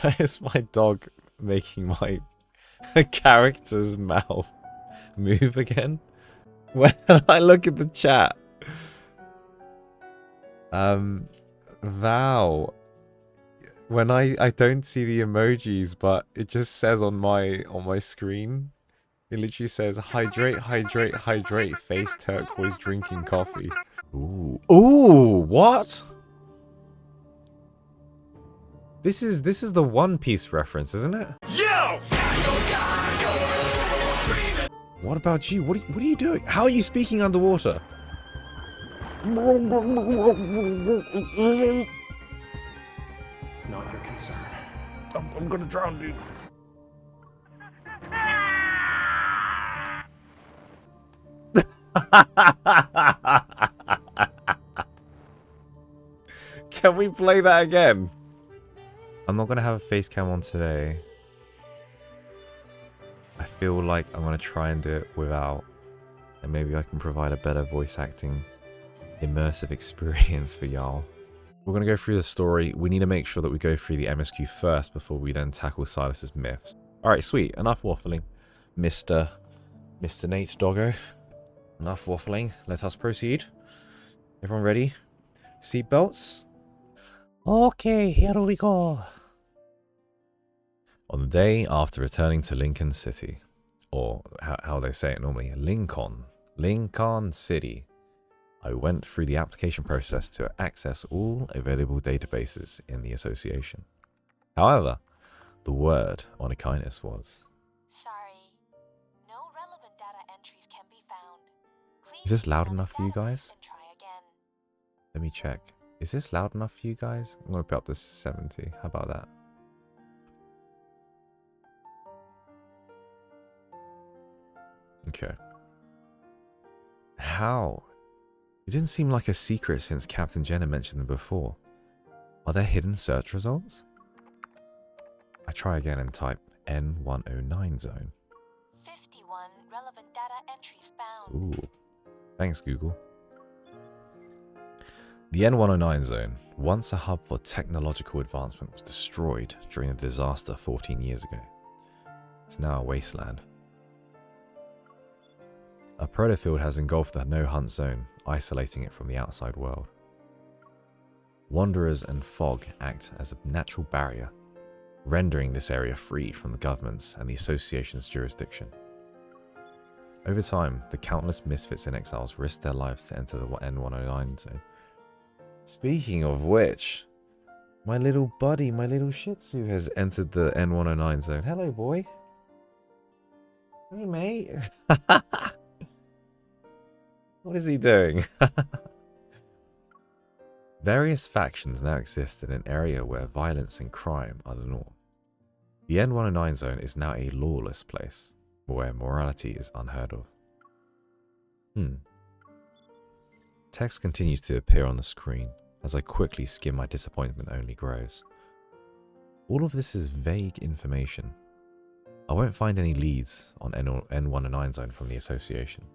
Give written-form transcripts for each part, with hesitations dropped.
Why is my dog making my character's mouth move again? When I look at the chat, Val, when I don't see the emojis, but it just says on my screen, it literally says hydrate, hydrate, hydrate, face turquoise drinking coffee. Ooh, ooh, what? This is the One Piece reference, isn't it? Yo! What about you? What are you doing? How are you speaking underwater? Not your concern. I'm gonna drown, dude. Can we play that again? I'm not gonna have a face cam on today. I feel like I'm gonna try and do it without, and maybe I can provide a better voice acting immersive experience for y'all. We're gonna go through the story. We need to make sure that we go through the MSQ first before we then tackle Silas's myths. Alright, sweet. Enough waffling. Mr. Nate Doggo. Enough waffling. Let us proceed. Everyone ready? Seatbelts? Okay, here we go. On the day after returning to Lincoln City, or how they say it normally, Lincoln City, I went through the application process to access all available databases in the association. However, the word on Aquinas was, "Sorry, no relevant data entries can be found. Is this loud enough for you guys? Let me check. Is this loud enough for you guys? I'm going to put up to 70. How about that? Okay. How? It didn't seem like a secret since Captain Jenna mentioned them before. Are there hidden search results? I try again and type N109 zone. 51 relevant data entries found. Ooh. Thanks, Google. The N109 zone, once a hub for technological advancement, was destroyed during a disaster 14 years ago. It's now a wasteland. A protofield has engulfed the no-hunt zone, isolating it from the outside world. Wanderers and fog act as a natural barrier, rendering this area free from the government's and the association's jurisdiction. Over time, the countless misfits and exiles risked their lives to enter the N109 zone. Speaking of which, my little buddy, my little Shih Tzu has entered the N109 zone. Hello, boy. Hey, mate. What is he doing? Various factions now exist in an area where violence and crime are the norm. The N109 zone is now a lawless place, where morality is unheard of. Text continues to appear on the screen. As I quickly skim, my disappointment only grows. All of this is vague information. I won't find any leads on N109 zone from the association.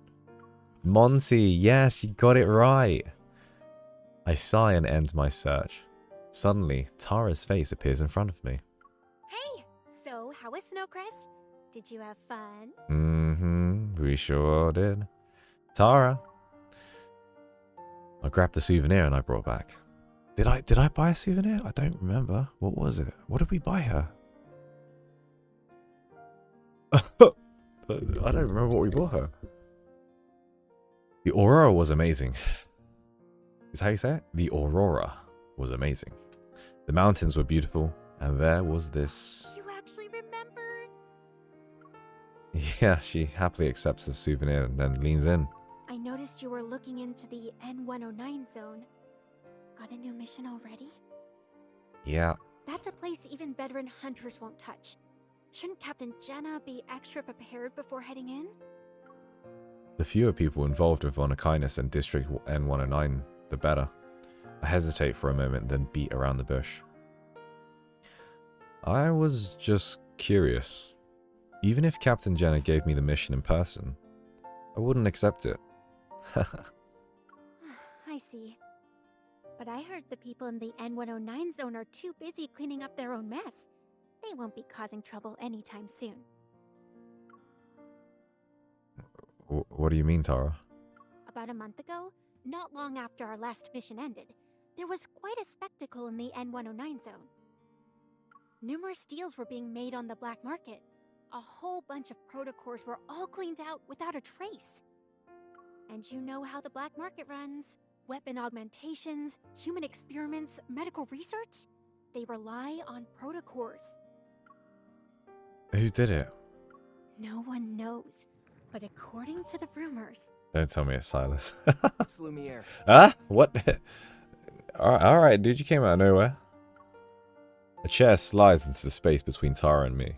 Monty, yes, you got it right. I sigh and end my search. Suddenly, Tara's face appears in front of me. Hey, so how was Snowcrest? Did you have fun? We sure did. Tara. I grabbed the souvenir and I brought back. Did I buy a souvenir? I don't remember. What was it? What did we buy her? I don't remember what we bought her. The Aurora was amazing. Is how you say it? The Aurora was amazing. The mountains were beautiful, and there was this... You actually remembered? Yeah, she happily accepts the souvenir and then leans in. I noticed you were looking into the N109 zone. Got a new mission already? Yeah. That's a place even veteran hunters won't touch. Shouldn't Captain Jenna be extra prepared before heading in? The fewer people involved with Aquinas and District N109, the better. I hesitate for a moment, then beat around the bush. I was just curious. Even if Captain Jenna gave me the mission in person, I wouldn't accept it. I see. But I heard the people in the N109 zone are too busy cleaning up their own mess. They won't be causing trouble anytime soon. What do you mean, Tara? About a month ago, not long after our last mission ended, there was quite a spectacle in the N109 zone. Numerous deals were being made on the black market. A whole bunch of protocors were all cleaned out without a trace. And you know how the black market runs. Weapon augmentations, human experiments, medical research. They rely on protocors. Who did it? No one knows. But according to the rumors... Don't tell me it's Silas. It's Lumiere. Ah? What? Alright, dude, you came out of nowhere. A chair slides into the space between Tara and me.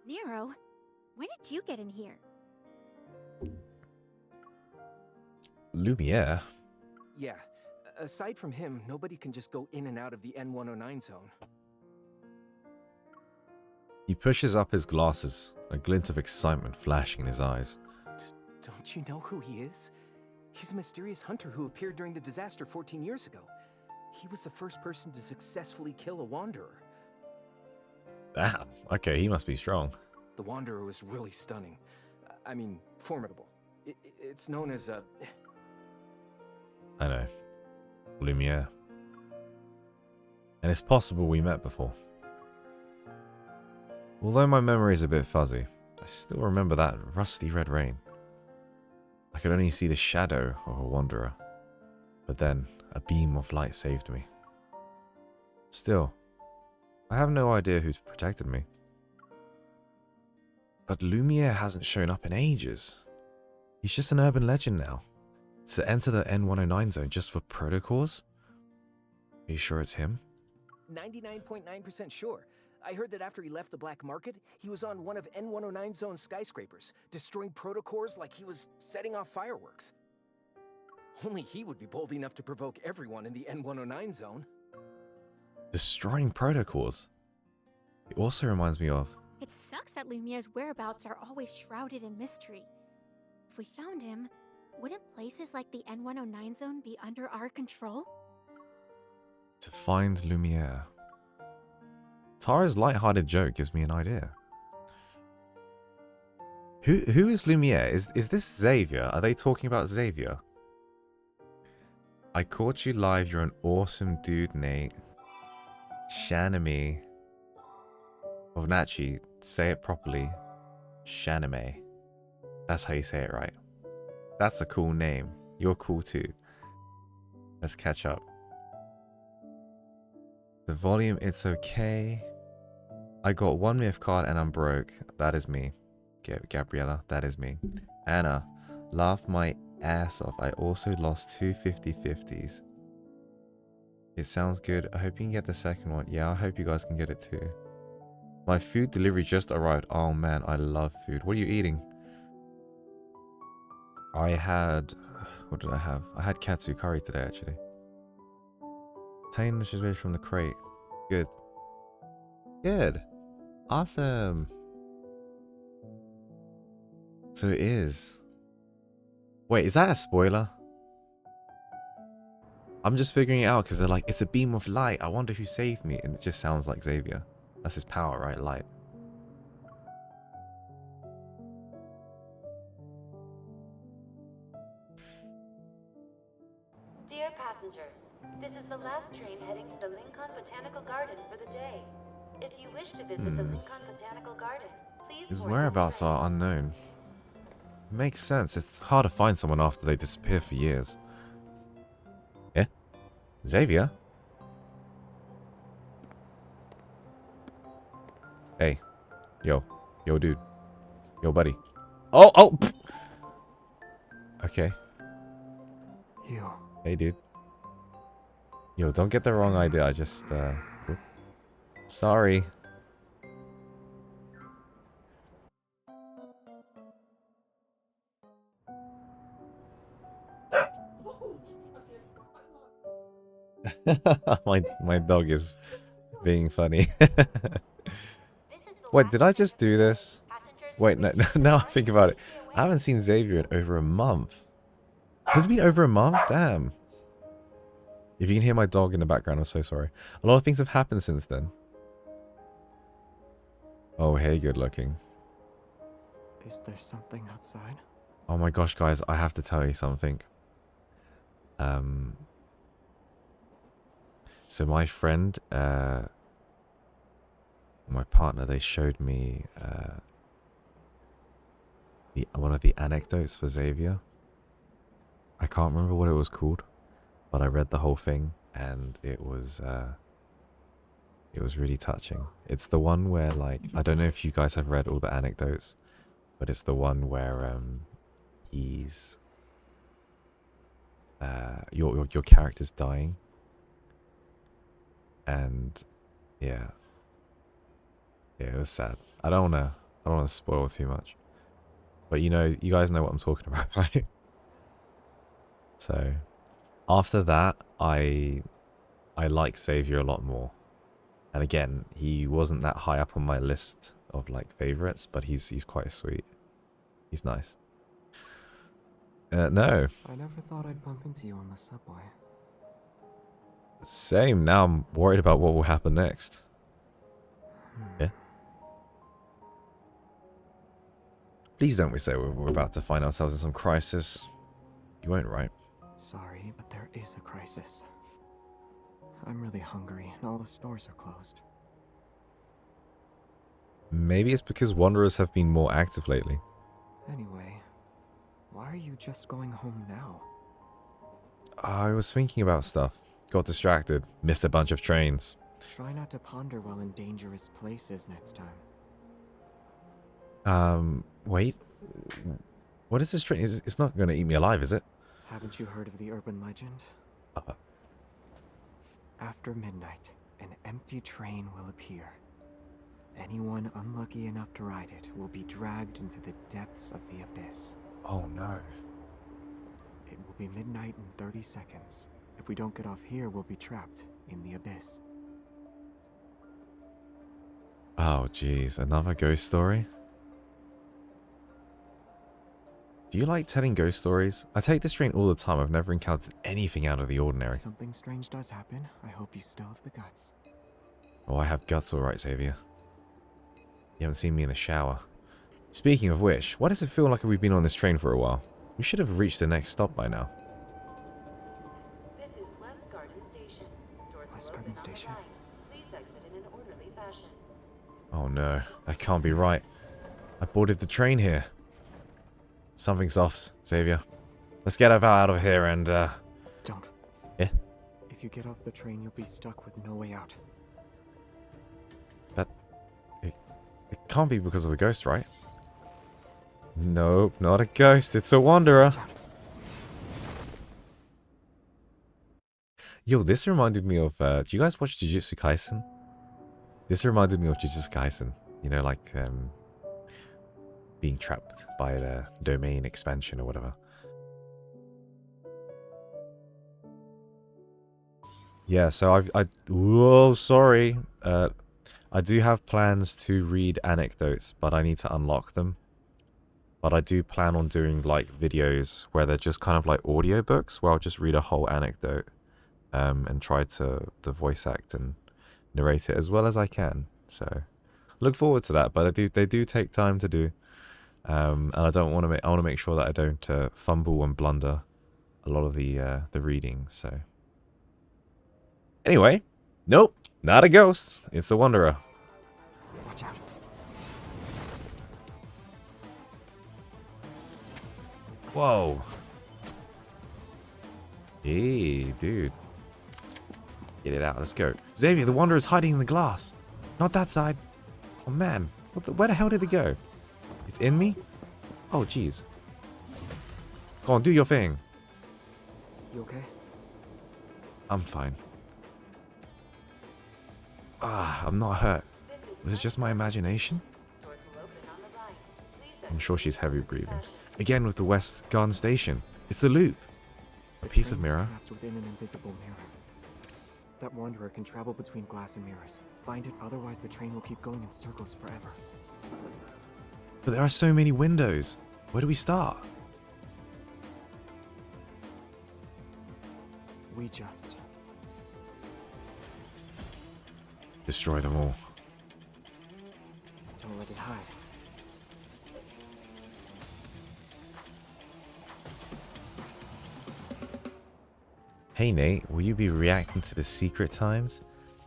Nero, when did you get in here? Lumiere? Yeah. Aside from him, nobody can just go in and out of the N109 zone. He pushes up his glasses, a glint of excitement flashing in his eyes. Don't you know who he is? He's a mysterious hunter who appeared during the disaster 14 years ago. He was the first person to successfully kill a Wanderer. Damn, okay, he must be strong. The Wanderer was really stunning. I mean, formidable. It's known as a... I know. Lumiere. And it's possible we met before. Although my memory is a bit fuzzy, I still remember that rusty red rain. I could only see the shadow of a wanderer, but then a beam of light saved me. Still, I have no idea who's protected me. But Lumiere hasn't shown up in ages. He's just an urban legend now. To enter the N109 zone just for protocors? Are you sure it's him? 99.9% sure. I heard that after he left the black market, he was on one of N109 zone skyscrapers, destroying protocors like he was setting off fireworks. Only he would be bold enough to provoke everyone in the N109 zone. Destroying protocors? It also reminds me of... It sucks that Lumiere's whereabouts are always shrouded in mystery. If we found him, wouldn't places like the N109 zone be under our control? To find Lumiere. Tara's light-hearted joke gives me an idea. Who is Lumiere? Is this Xavier? Are they talking about Xavier? I caught you live. You're an awesome dude, Nate. Shaname. Of Nachi, say it properly. Shaname. That's how you say it, right? That's a cool name. You're cool too. Let's catch up. The volume, it's okay. I got one myth card and I'm broke. That is me. Gabriella, that is me. Anna, laugh my ass off. I also lost two 50/50s. It sounds good. I hope you can get the second one. Yeah, I hope you guys can get it too. My food delivery just arrived. Oh man, I love food. What are you eating? I had... What did I have? I had katsu curry today, actually. Obtain the from the crate. Good. Good. Awesome. So it is. Wait, is that a spoiler? I'm just figuring it out because they're like, it's a beam of light. I wonder who saved me. And it just sounds like Xavier. That's his power, right? Light. Dear passengers, this is the last train heading to the Lincoln Botanical Garden for the day. If you wish to visit the Lincoln Botanical Garden, please His board whereabouts this train. are unknown. Makes sense. It's hard to find someone after they disappear for years. Yeah? Xavier? Hey. Yo. Yo, dude. Yo, buddy. Oh, oh! Pfft. Okay. You. Hey, dude. Yo, don't get the wrong idea. I just, whoop. Sorry. my dog is being funny. Wait, did I just do this? Wait, no, now I think about it. I haven't seen Xavier in over a month. Has it been over a month? Damn. If you can hear my dog in the background, I'm so sorry. A lot of things have happened since then. Oh, hey, good looking. Is there something outside? Oh my gosh, guys, I have to tell you something. So my friend, my partner, they showed me one of the anecdotes for Xavier. I can't remember what it was called, but I read the whole thing, and it was really touching. It's the one where, like, I don't know if you guys have read all the anecdotes, but it's the one where he's your character's dying, and yeah, it was sad. I don't wanna spoil too much, but you guys know what I'm talking about, right? So after that, I like Xavier a lot more. And again, he wasn't that high up on my list of like favorites, but he's quite sweet. He's nice. No, I never thought I'd bump into you on the subway. same. Now I'm worried about what will happen next. Yeah. Please don't we say we're about to find ourselves in some crisis. You won't, right? Sorry, but there is a crisis. I'm really hungry and all the stores are closed. Maybe it's because Wanderers have been more active lately. Anyway, why are you just going home now? I was thinking about stuff. Got distracted. Missed a bunch of trains. Try not to ponder while in dangerous places next time. Wait. What is this train? It's not going to eat me alive, is it? Haven't you heard of the urban legend? After midnight, an empty train will appear. Anyone unlucky enough to ride it will be dragged into the depths of the abyss. Oh no. It will be midnight in 30 seconds. If we don't get off here, we'll be trapped in the abyss. Oh jeez, another ghost story? Do you like telling ghost stories? I take this train all the time. I've never encountered anything out of the ordinary. If something strange does happen, I hope you still have the guts. Oh, I have guts alright, Xavier. You haven't seen me in the shower. Speaking of which, why does it feel like we've been on this train for a while? We should have reached the next stop by now. This is West Garden Station. Doors West will Garden open on the Station? right. Please exit in an orderly fashion. Oh no, that can't be right. I boarded the train here. Something's off, Xavier. Let's get out of here and, Don't. Yeah? If you get off the train, you'll be stuck with no way out. It can't be because of the ghost, right? Nope, not a ghost. It's a wanderer. Yo, this reminded me of, do you guys watch Jujutsu Kaisen? This reminded me of Jujutsu Kaisen. You know, like, being trapped by the domain expansion or whatever. Yeah, so whoa, sorry. I do have plans to read anecdotes, but I need to unlock them. But I do plan on doing, like, videos where they're just kind of like audiobooks, where I'll just read a whole anecdote, and try to voice act and narrate it as well as I can. So, look forward to that, but they do take time to do. And I want to make sure that I don't fumble and blunder a lot of the reading. So anyway, nope, not a ghost. It's a wanderer. Watch out. Whoa. Hey, dude. Get it out. Let's go. Xavier, the wanderer's hiding in the glass. Not that side. Oh man, where the hell did it go? It's in me? Oh, jeez. Go on, do your thing. You okay? I'm fine. I'm not hurt. Was it just my imagination? Doors will open on the right. Please I'm exit sure in she's an heavy orderly breathing. fashion. Again with the West Garden Station. It's a loop. A The piece of train's mirror. trapped within an invisible mirror. That wanderer can travel between glass and mirrors. Find it, otherwise the train will keep going in circles forever. But there are so many windows. Where do we start? We just... Destroy them all. Don't Hey Nate, will you be reacting to the secret times?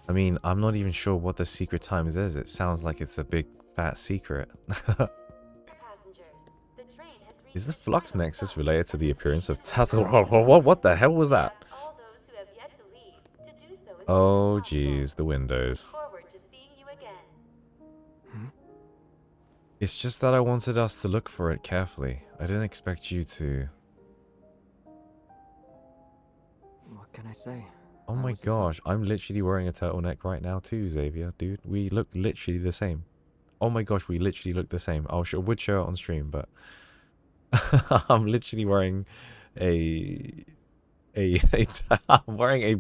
I mean, I'm not even sure what the secret times is. It sounds like it's a big fat secret. Passengers, the train has reached Is the its flux final nexus stop related to at the the appearance of station Tassel? platform. What the hell was We that? ask all those who have yet to leave to do so as soon Oh as possible. geez, the windows. Look forward to seeing you again. Hmm? It's just that I wanted us to look for it carefully. I didn't expect you to... What can I say? Oh I my was gosh, I'm literally wearing a turtleneck right now too, Xavier. Dude, we look literally the same. Oh my gosh, we literally look the same. I would show it on stream, but... I'm literally wearing I'm wearing a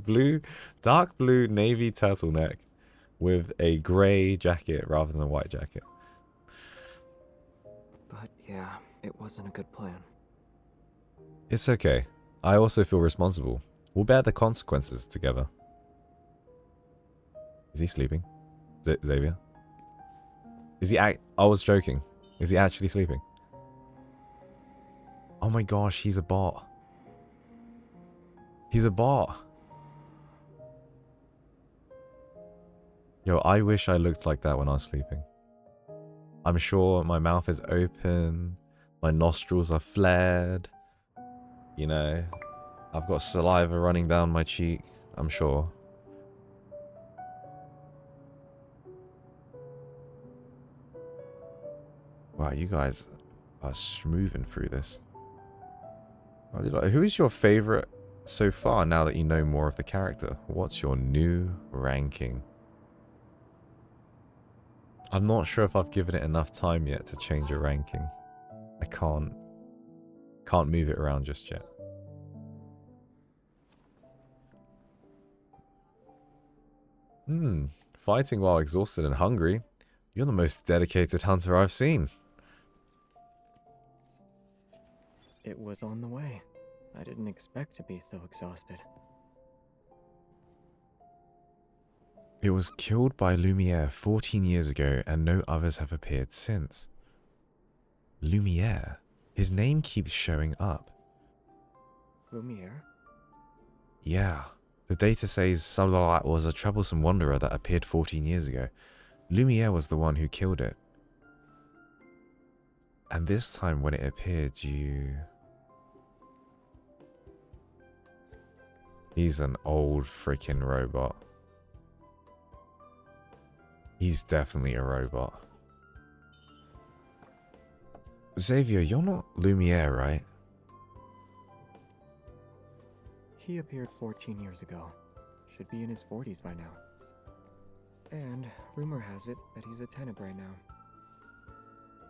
dark blue navy turtleneck with a grey jacket rather than a white jacket. But yeah, it wasn't a good plan. It's okay. I also feel responsible. We'll bear the consequences together. Is he sleeping? Xavier? Is he I was joking. Is he actually sleeping? Oh my gosh, he's a bot. He's a bot. Yo, I wish I looked like that when I was sleeping. I'm sure my mouth is open, my nostrils are flared, you know, I've got saliva running down my cheek, I'm sure. Wow, you guys are smoothing through this. Who is your favorite so far now that you know more of the character? What's your new ranking? I'm not sure if I've given it enough time yet to change a ranking. I can't move it around just yet. Fighting while exhausted and hungry. You're the most dedicated hunter I've seen. It was on the way. I didn't expect to be so exhausted. It was killed by Lumiere 14 years ago and no others have appeared since. Lumiere? His name keeps showing up. Lumiere? Yeah. The data says Sublat was a troublesome wanderer that appeared 14 years ago. Lumiere was the one who killed it. And this time when it appeared, you... He's an old freaking robot. He's definitely a robot. Xavier, you're not Lumiere, right? He appeared 14 years ago. Should be in his 40s by now. And rumor has it that he's a Tenebrae now.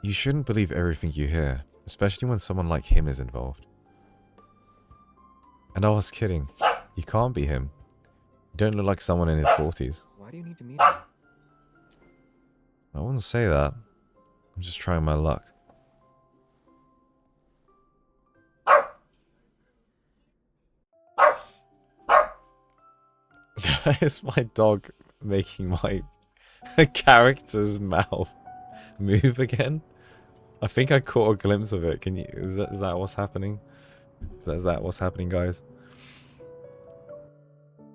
You shouldn't believe everything you hear, especially when someone like him is involved. And I was kidding. You can't be him. You don't look like someone in his 40s. Why do you need to meet him? I wouldn't say that. I'm just trying my luck. Is my dog making my character's mouth move again? I think I caught a glimpse of it. Can you? Is that what's happening? Is that what's happening, guys?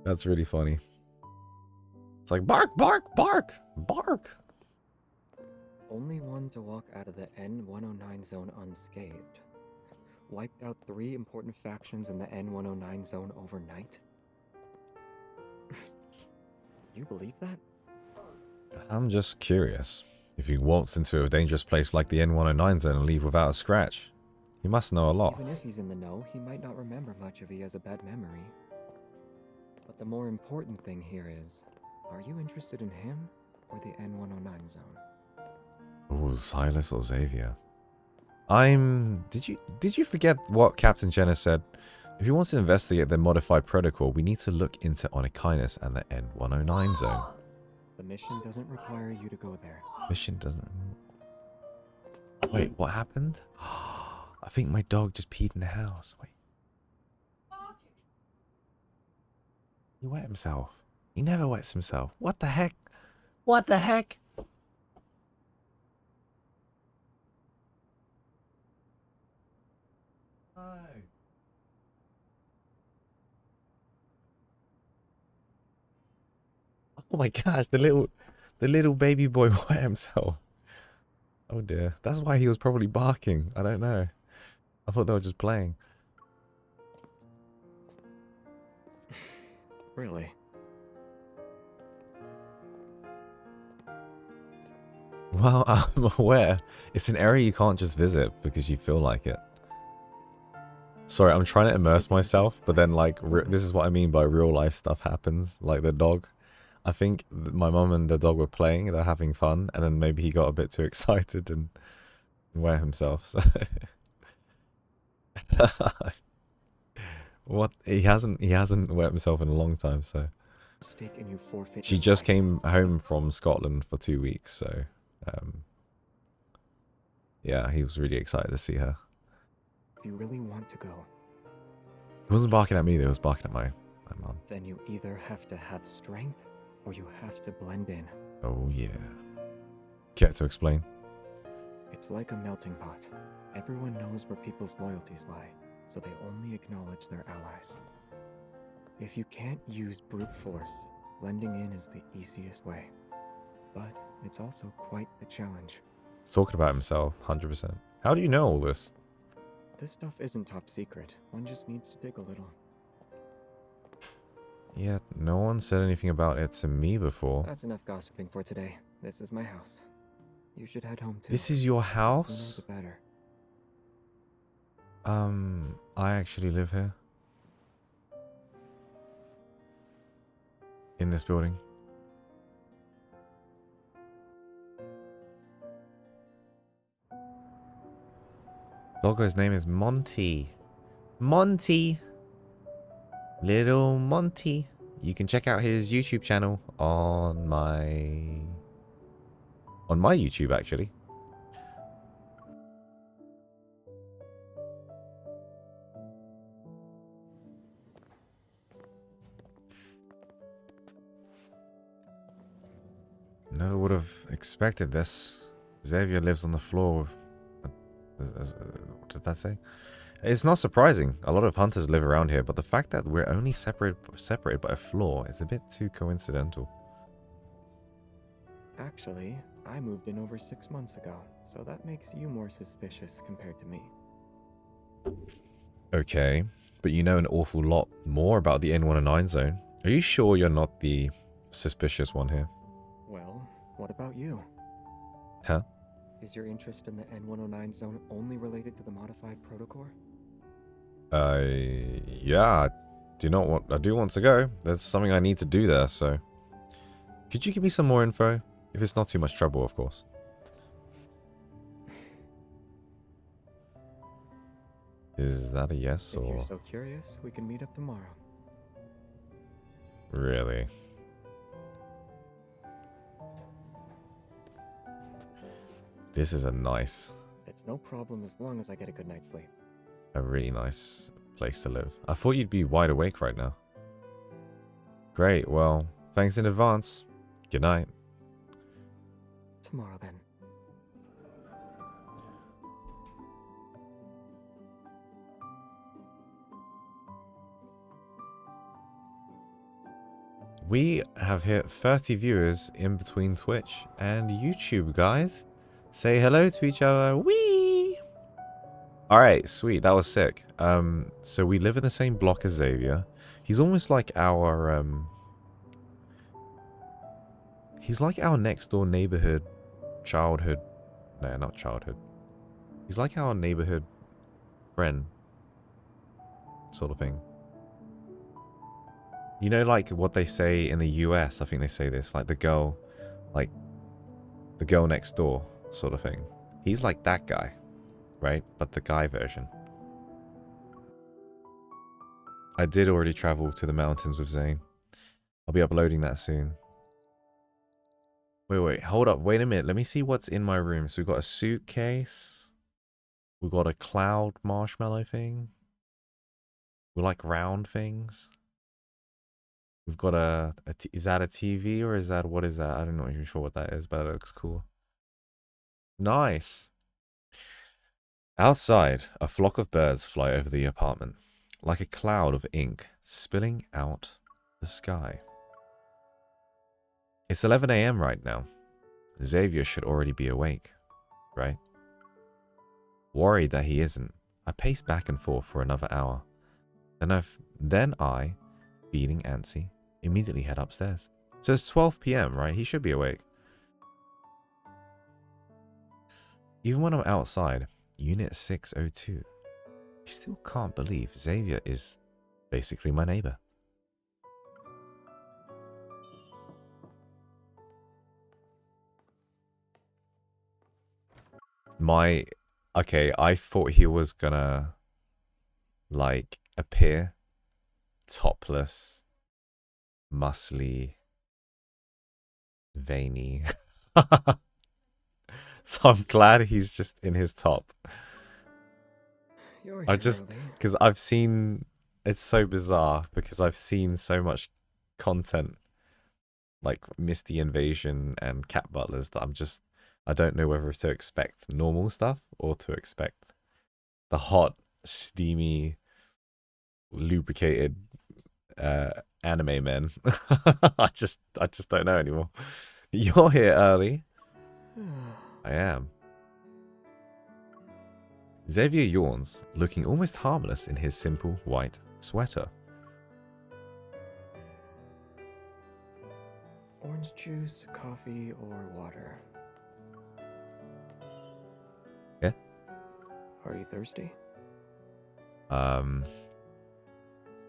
That's really funny. It's like bark, bark, bark, bark. Only one to walk out of the N109 zone unscathed. Wiped out 3 important factions in the N109 zone overnight? You believe that? I'm just curious. If he waltz into a dangerous place like the N109 zone and leave without a scratch, he must know a lot. Even if he's in the know, he might not remember much if he has a bad memory. But the more important thing here is, are you interested in him or the N109 zone? Oh, Silas or Xavier? Did you forget what Captain Jenner said? If you want to investigate the modified protocol, we need to look into Onykinus and the N109 zone. The mission doesn't require you to go there. Mission doesn't... Wait, what happened? I think my dog just peed in the house. Wait. He wet himself. He never wets himself. What the heck? What the heck? No. Oh my gosh, the little baby boy wet himself. Oh dear. That's why he was probably barking. I don't know. I thought they were just playing. Really? Well, I'm aware. It's an area you can't just visit because you feel like it. Sorry, I'm trying to immerse myself, but then like this is what I mean by real life stuff happens. Like the dog. I think my mum and the dog were playing, they're having fun, and then maybe he got a bit too excited and wet himself. So what he hasn't wet himself in a long time, so Stake and you forfeit she your just life. came home from Scotland for 2 weeks, so yeah, he was really excited to see her. If you really want to go, He wasn't barking at me, he was barking at my mum. then you either have to have strength or you have to blend in. Oh yeah. Care to explain? It's like a melting pot. Everyone knows where people's loyalties lie, so they only acknowledge their allies. If you can't use brute force, blending in is the easiest way. But it's also quite the challenge. He's talking about himself, 100%. How do you know all this? This stuff isn't top secret. One just needs to dig a little. Yeah, no one said anything about it to me before. That's enough gossiping for today. This is my house. You should head home too. This is your The house? sooner the better. I actually live here. In this building. Doggo's name is Monty. Monty! Little Monty. You can check out his YouTube channel on my YouTube, actually. Never would have expected this. Xavier lives on the floor. What did that say? It's not surprising. A lot of hunters live around here, but the fact that we're only separated by a floor is a bit too coincidental. Actually, I moved in over 6 months ago, so that makes you more suspicious compared to me. Okay, but you know an awful lot more about the N109 zone. Are you sure you're not the suspicious one here? Well, what about you? Huh? Is your interest in the N109 zone only related to the modified protocore? Yeah, I do want to go. There's something I need to do there, so... Could you give me some more info? If it's not too much trouble, of course. Is that a yes, If or... you're so curious, we can meet up tomorrow. Really? This is a nice... It's no problem as long as I get a good night's sleep. A really nice place to live. I thought you'd be wide awake right now. Great, well, thanks in advance. Good night. Tomorrow then. We have hit 30 viewers in between Twitch and YouTube, guys. Say hello to each other. Whee! Alright, sweet. That was sick. So we live in the same block as Xavier. He's almost like our, he's like our next door neighborhood, childhood. No, not childhood. He's like our neighborhood friend. Sort of thing. You know, like what they say in the US, I think they say this, like the girl next door sort of thing. He's like that guy, right? But the guy version. I did already travel to the mountains with Zane. I'll be uploading that soon. Wait, hold up, wait a minute. Let me see what's in my room. So we've got a suitcase. We've got a cloud marshmallow thing. We like round things. We've got is that a TV or is that, what is that? I don't know even sure what that is, but it looks cool. Nice. Outside, a flock of birds fly over the apartment, like a cloud of ink spilling out the sky. It's 11 a.m. right now. Xavier should already be awake, right? Worried that he isn't, I pace back and forth for another hour. Then I, feeling antsy, immediately head upstairs. So it's 12 p.m., right? He should be awake. Even when I'm outside, Unit 602, I still can't believe Xavier is basically my neighbor. Okay, I thought he was gonna, like, appear topless, muscly, veiny. So I'm glad he's just in his top. You're I here just, early. because I've seen, it's so bizarre because I've seen so much content like Misty Invasion and Cat Butlers that I don't know whether to expect normal stuff or to expect the hot, steamy, lubricated anime men. I just don't know anymore. You're here early. I am. Xavier yawns, looking almost harmless in his simple white sweater. Orange juice, coffee, or water? Yeah. Are you thirsty?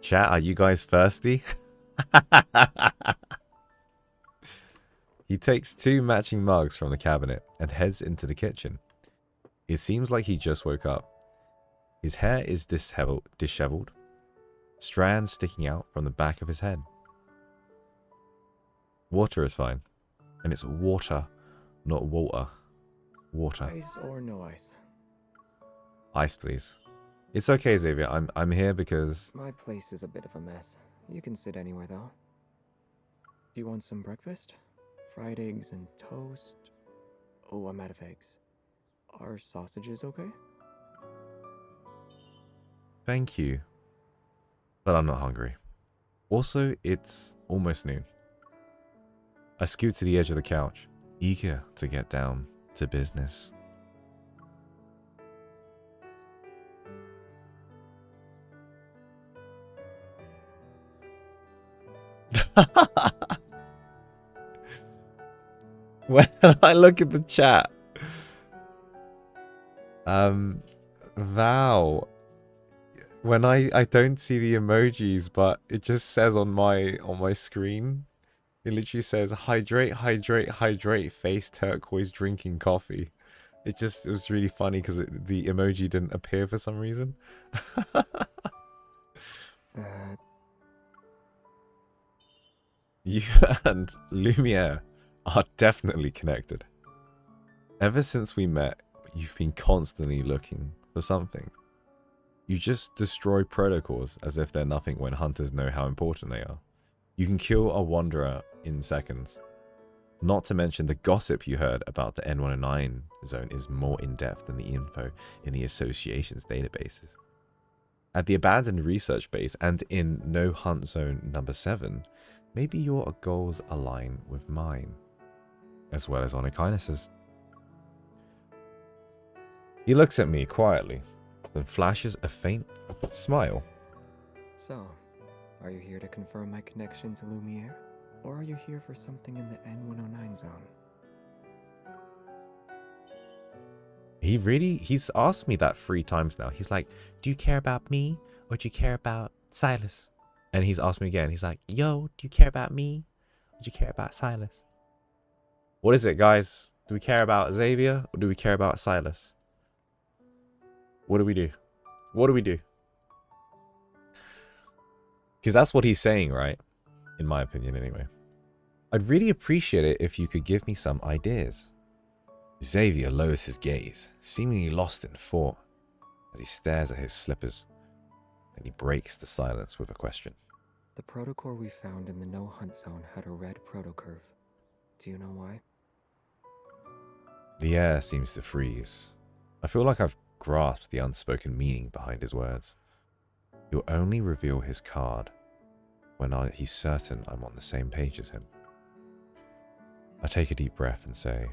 Chat, are you guys thirsty? He takes 2 matching mugs from the cabinet and heads into the kitchen. It seems like he just woke up. His hair is disheveled, strands sticking out from the back of his head. Water is fine. And it's water, not water. Water. Ice or no ice? Ice, please. It's okay, Xavier. I'm here because... My place is a bit of a mess. You can sit anywhere, though. Do you want some breakfast? Fried eggs and toast? Oh, I'm out of eggs. Are sausages okay? Thank you. But I'm not hungry. Also, it's almost noon. I scoot to the edge of the couch, eager to get down to business. When I look at the chat, Val, when I don't see the emojis, but it just says on my screen, it literally says hydrate, hydrate, hydrate, face turquoise drinking coffee. It was really funny because the emoji didn't appear for some reason. You and Lumiere are definitely connected. Ever since we met, you've been constantly looking for something. You just destroy protocols as if they're nothing when hunters know how important they are. You can kill a wanderer in seconds. Not to mention the gossip you heard about the N109 zone is more in-depth than the info in the association's databases. At the abandoned research base and in No Hunt Zone number 7, maybe your goals align with mine, as well as Onikainen's. He looks at me quietly, then flashes a faint smile. So, are you here to confirm my connection to Lumiere? Or are you here for something in the N109 zone? He's asked me that 3 times now. He's like, do you care about me or do you care about Silas? And he's asked me again. He's like, yo, do you care about me or do you care about Silas? What is it, guys? Do we care about Xavier or do we care about Silas? What do we do? What do we do? Because that's what he's saying, right? In my opinion, anyway. I'd really appreciate it if you could give me some ideas. Xavier lowers his gaze, seemingly lost in thought, as he stares at his slippers. Then he breaks the silence with a question. The protocore we found in the no hunt zone had a red protocurve. Do you know why? The air seems to freeze. I feel like I've grasped the unspoken meaning behind his words. He'll only reveal his card when he's certain I'm on the same page as him. I take a deep breath and say,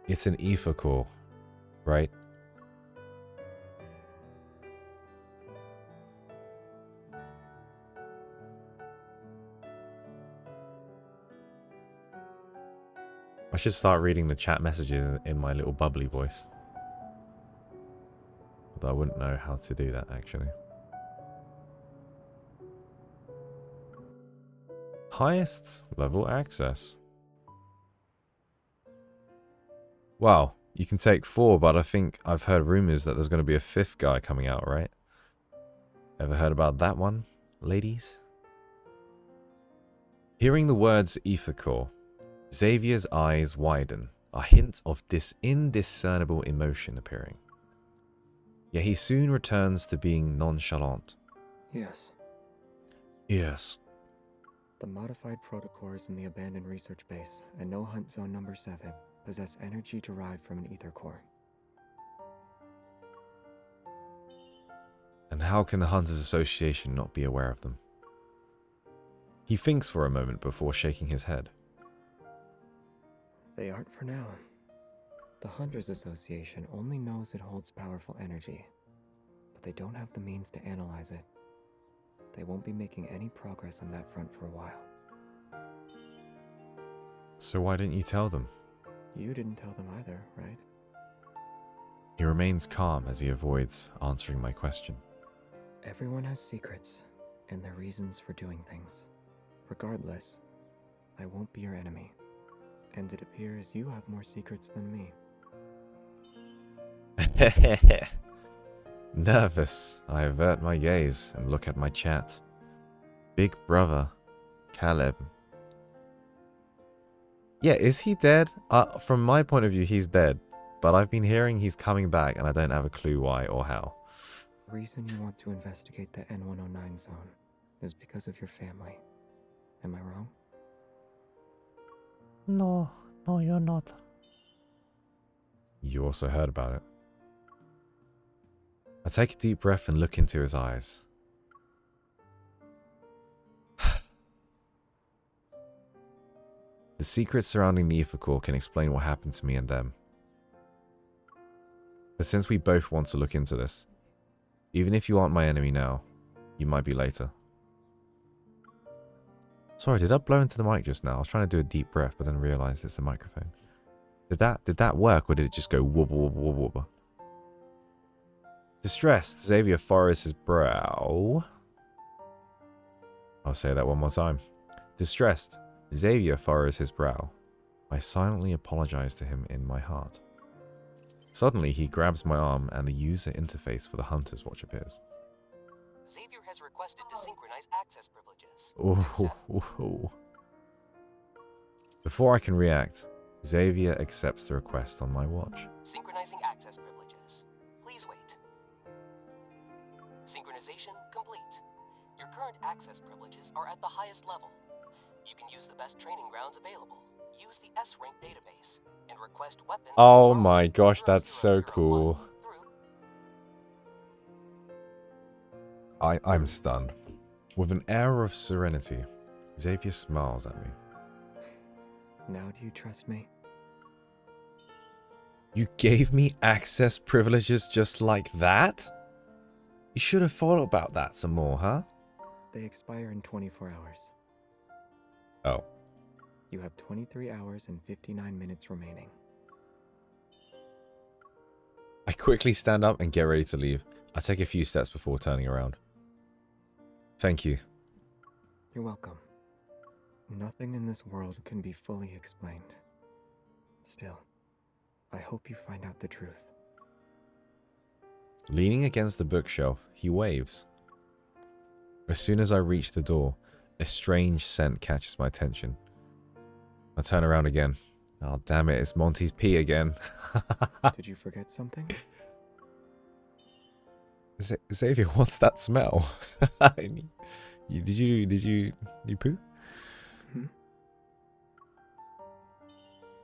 it's an ether core, right? I should start reading the chat messages in my little bubbly voice. Although I wouldn't know how to do that, actually. Highest level access. Wow, you can take 4, but I think I've heard rumors that there's going to be a 5th guy coming out, right? Ever heard about that one, ladies? Hearing the words ether core, Xavier's eyes widen, a hint of this indiscernible emotion appearing. Yet he soon returns to being nonchalant. Yes. Yes. The modified protocores in the abandoned research base and No Hunt Zone number 7 possess energy derived from an ether core. And how can the Hunters Association not be aware of them? He thinks for a moment before shaking his head. They aren't for now. The Hunters Association only knows it holds powerful energy, but they don't have the means to analyze it. They won't be making any progress on that front for a while. So why didn't you tell them? You didn't tell them either, right? He remains calm as he avoids answering my question. Everyone has secrets and their reasons for doing things. Regardless, I won't be your enemy. And it appears you have more secrets than me. Nervous, I avert my gaze and look at my chat. Big brother, Caleb. Yeah, is he dead? From my point of view, he's dead. But I've been hearing he's coming back and I don't have a clue why or how. The reason you want to investigate the N109 zone is because of your family. Am I wrong? No, you're not. You also heard about it. I take a deep breath and look into his eyes. The secrets surrounding the ether core can explain what happened to me and them. But since we both want to look into this, even if you aren't my enemy now, you might be later. Sorry, did I blow into the mic just now? I was trying to do a deep breath, but then realized it's a microphone. Did that work, or did it just go whoop whoop whoop whoop? Distressed, Xavier furrows his brow. I'll say that one more time. Distressed, Xavier furrows his brow. I silently apologize to him in my heart. Suddenly, he grabs my arm and the user interface for the Hunter's Watch appears. Xavier has requested to synchronize access privileges. Ooh. Before I can react, Xavier accepts the request on my watch. Synchronizing access privileges. Please wait. Synchronization complete. Your current access privileges are at the highest level. You can use the best training grounds available. Use the S-rank database and request weapons. Oh my gosh, that's so cool. I'm stunned. With an air of serenity, Xavier smiles at me. Now do you trust me? You gave me access privileges just like that? You should have thought about that some more, huh? They expire in 24 hours. Oh. You have 23 hours and 59 minutes remaining. I quickly stand up and get ready to leave. I take a few steps before turning around. Thank you. You're welcome. Nothing in this world can be fully explained. Still, I hope you find out the truth. Leaning against the bookshelf, he waves. As soon as I reach the door, a strange scent catches my attention. I turn around again. Oh, damn it, it's Monty's pee again. Did you forget something? Xavier, what's that smell? Did you poo? Hmm?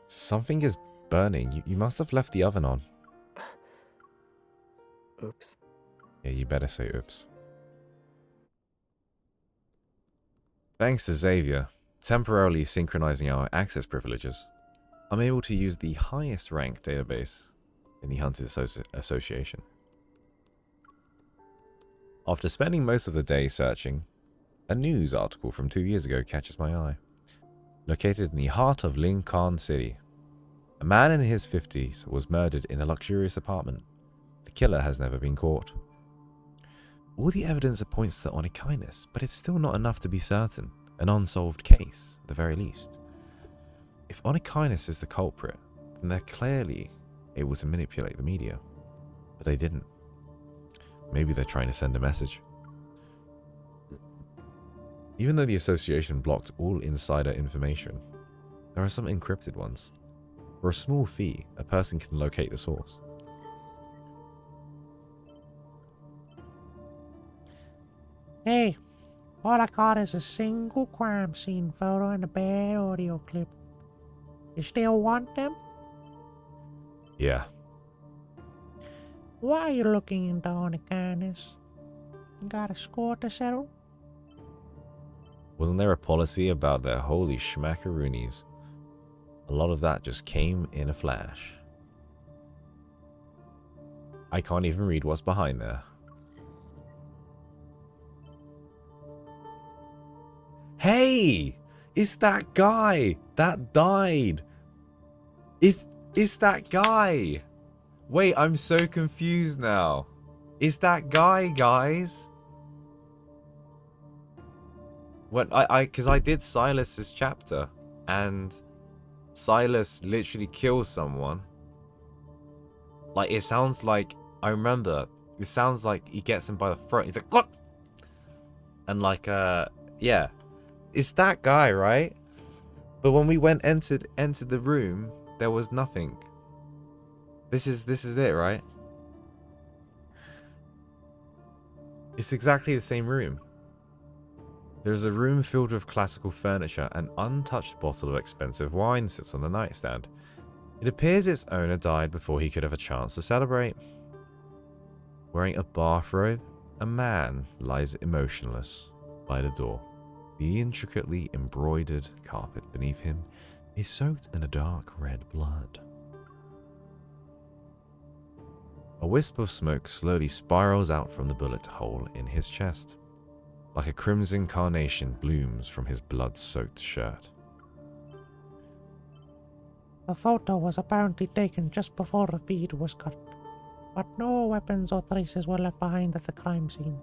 Something is burning. You must have left the oven on. Oops. Yeah, you better say oops. Thanks to Xavier, temporarily synchronizing our access privileges, I'm able to use the highest ranked database in the Hunters Association. After spending most of the day searching, a news article from 2 years ago catches my eye. Located in the heart of Lincoln City, a man in his 50s was murdered in a luxurious apartment. The killer has never been caught. All the evidence points to Onychines, but it's still not enough to be certain. An unsolved case, at the very least. If Onychines is the culprit, then they're clearly able to manipulate the media. But they didn't. Maybe they're trying to send a message. Even though the association blocked all insider information, there are some encrypted ones. For a small fee, a person can locate the source. Hey, all I got is a single crime scene photo and a bad audio clip. You still want them? Yeah. Why are you looking into Onychines? You got a score to settle? Wasn't there a policy about their holy schmackaroonies? A lot of that just came in a flash. I can't even read what's behind there. Hey! It's that guy that died! It's that guy! Wait, I'm so confused now. It's that guy, guys! When because I did Silas's chapter, and Silas literally kills someone. Like, it sounds like, I remember, it sounds like he gets him by the throat, he's like, look! And like, yeah. It's that guy, right? But when we entered the room, there was nothing. This is it, right? It's exactly the same room. There's a room filled with classical furniture. An untouched bottle of expensive wine sits on the nightstand. It appears its owner died before he could have a chance to celebrate. Wearing a bathrobe, a man lies emotionless by the door. The intricately embroidered carpet beneath him is soaked in a dark red blood. A wisp of smoke slowly spirals out from the bullet hole in his chest. Like a crimson carnation blooms from his blood-soaked shirt. The photo was apparently taken just before the feed was cut, but no weapons or traces were left behind at the crime scene.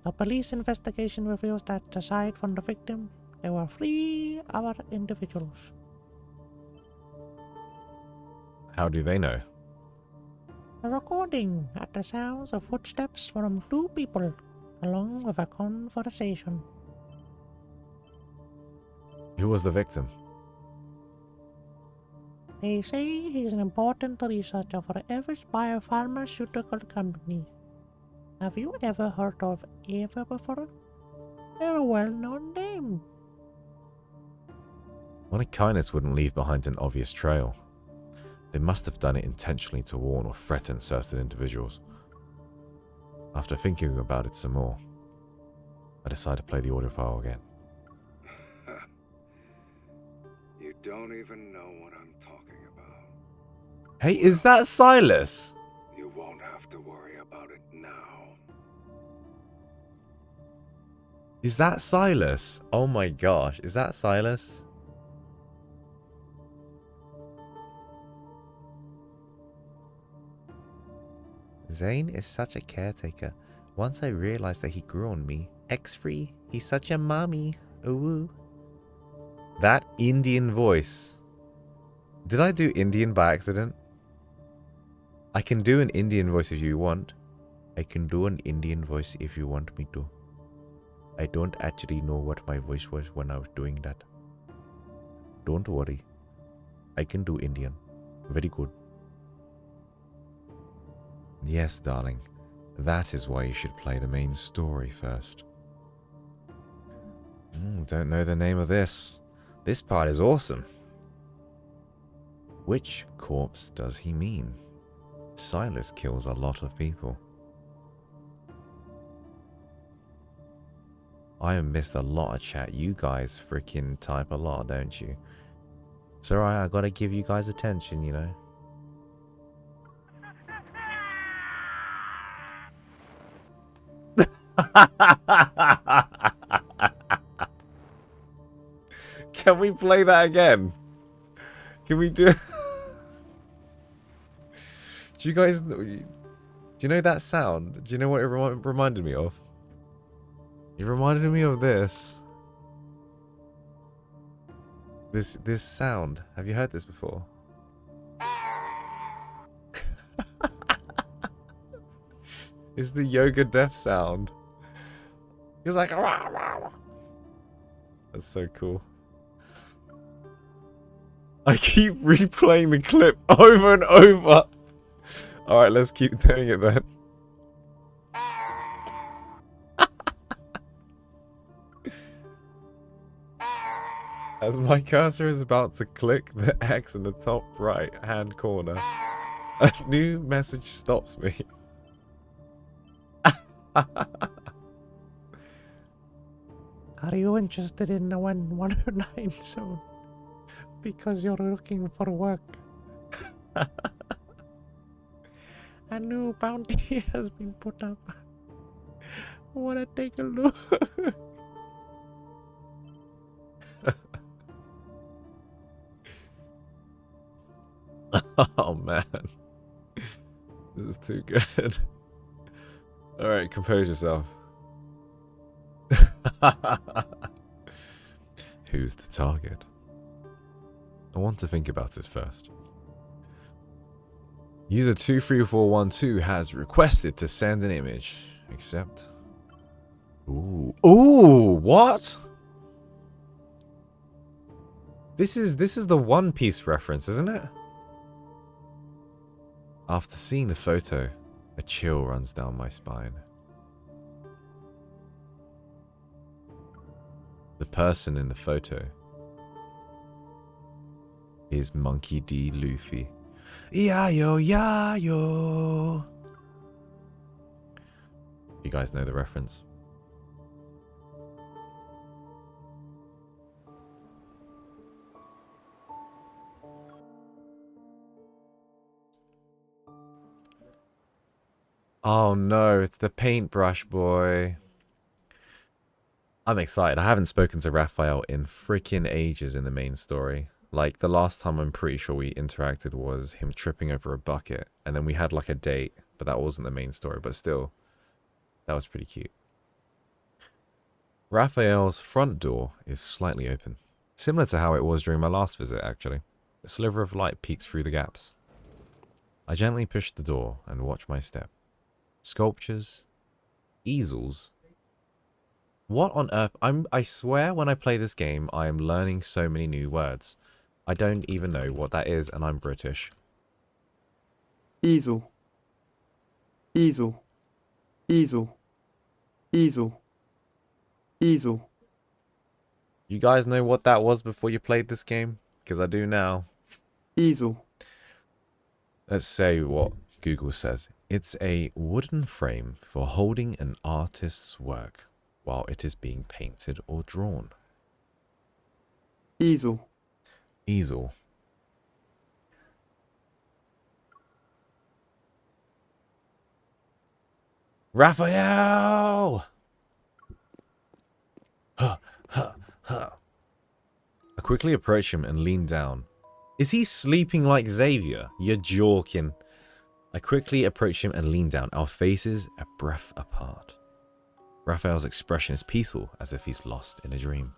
The police investigation reveals that, aside from the victim, there were 3 other individuals. How do they know? A recording at the sounds of footsteps from 2 people, along with a conversation. Who was the victim? They say he's an important researcher for Ever's biopharmaceutical company. Have you ever heard of Eva before? They're a well-known name. Onychines wouldn't leave behind an obvious trail. They must have done it intentionally to warn or threaten certain individuals. After thinking about it some more, I decided to play the audio file again. You don't even know what I'm talking about. Hey, is that Silas? You won't have to worry about it now. Is that Silas? Oh my gosh, is that Silas? Zane is such a caretaker. Once I realized that he grew on me. X-free, he's such a mommy. Ooh. That Indian voice. Did I do Indian by accident? I can do an Indian voice if you want. I can do an Indian voice if you want me to. I don't actually know what my voice was when I was doing that. Don't worry. I can do Indian. Very good. Yes, darling. That is why you should play the main story first. Don't know the name of this. This part is awesome. Which corpse does he mean? Silas kills a lot of people. I have missed a lot of chat. You guys freaking type a lot, don't you? It's alright, I gotta give you guys attention, you know? Can we play that again? Can we do... Do you guys... Do you know that sound? Do you know what it reminded me of? It reminded me of this. This sound. Have you heard this before? It's the yoga death sound. He was like... Rah, rah, rah. That's so cool. I keep replaying the clip over and over. Alright, let's keep doing it then. As my cursor is about to click the X in the top right hand corner, a new message stops me. Are you interested in the 119 zone? Because you're looking for work. A new bounty has been put up. Wanna take a look? Oh man. This is too good. Alright, compose yourself. Who's the target? I want to think about it first. User 23412 has requested to send an image. Accept. Ooh. Ooh, what? This is the One Piece reference, isn't it? After seeing the photo, a chill runs down my spine. The person in the photo is Monkey D. Luffy. Yayo, yayo. You guys know the reference? Oh no, it's the paintbrush boy. I'm excited. I haven't spoken to Raphael in freaking ages in the main story. Like, the last time I'm pretty sure we interacted was him tripping over a bucket. And then we had like a date, but that wasn't the main story. But still, that was pretty cute. Raphael's front door is slightly open. Similar to how it was during my last visit, actually. A sliver of light peeks through the gaps. I gently push the door and watch my step. Sculptures. Easels. What on earth? I swear when I play this game, I am learning so many new words. I don't even know what that is, and I'm British. Easel. Easel. Easel. Easel. Easel. You guys know what that was before you played this game? Because I do now. Easel. Let's say what Google says. It's a wooden frame for holding an artist's work while it is being painted or drawn. Easel. Easel. Raphael! Huh, huh, huh. I quickly approach him and lean down. Is he sleeping like Xavier? You're joking. I quickly approach him and lean down, our faces a breath apart. Raphael's expression is peaceful, as if he's lost in a dream.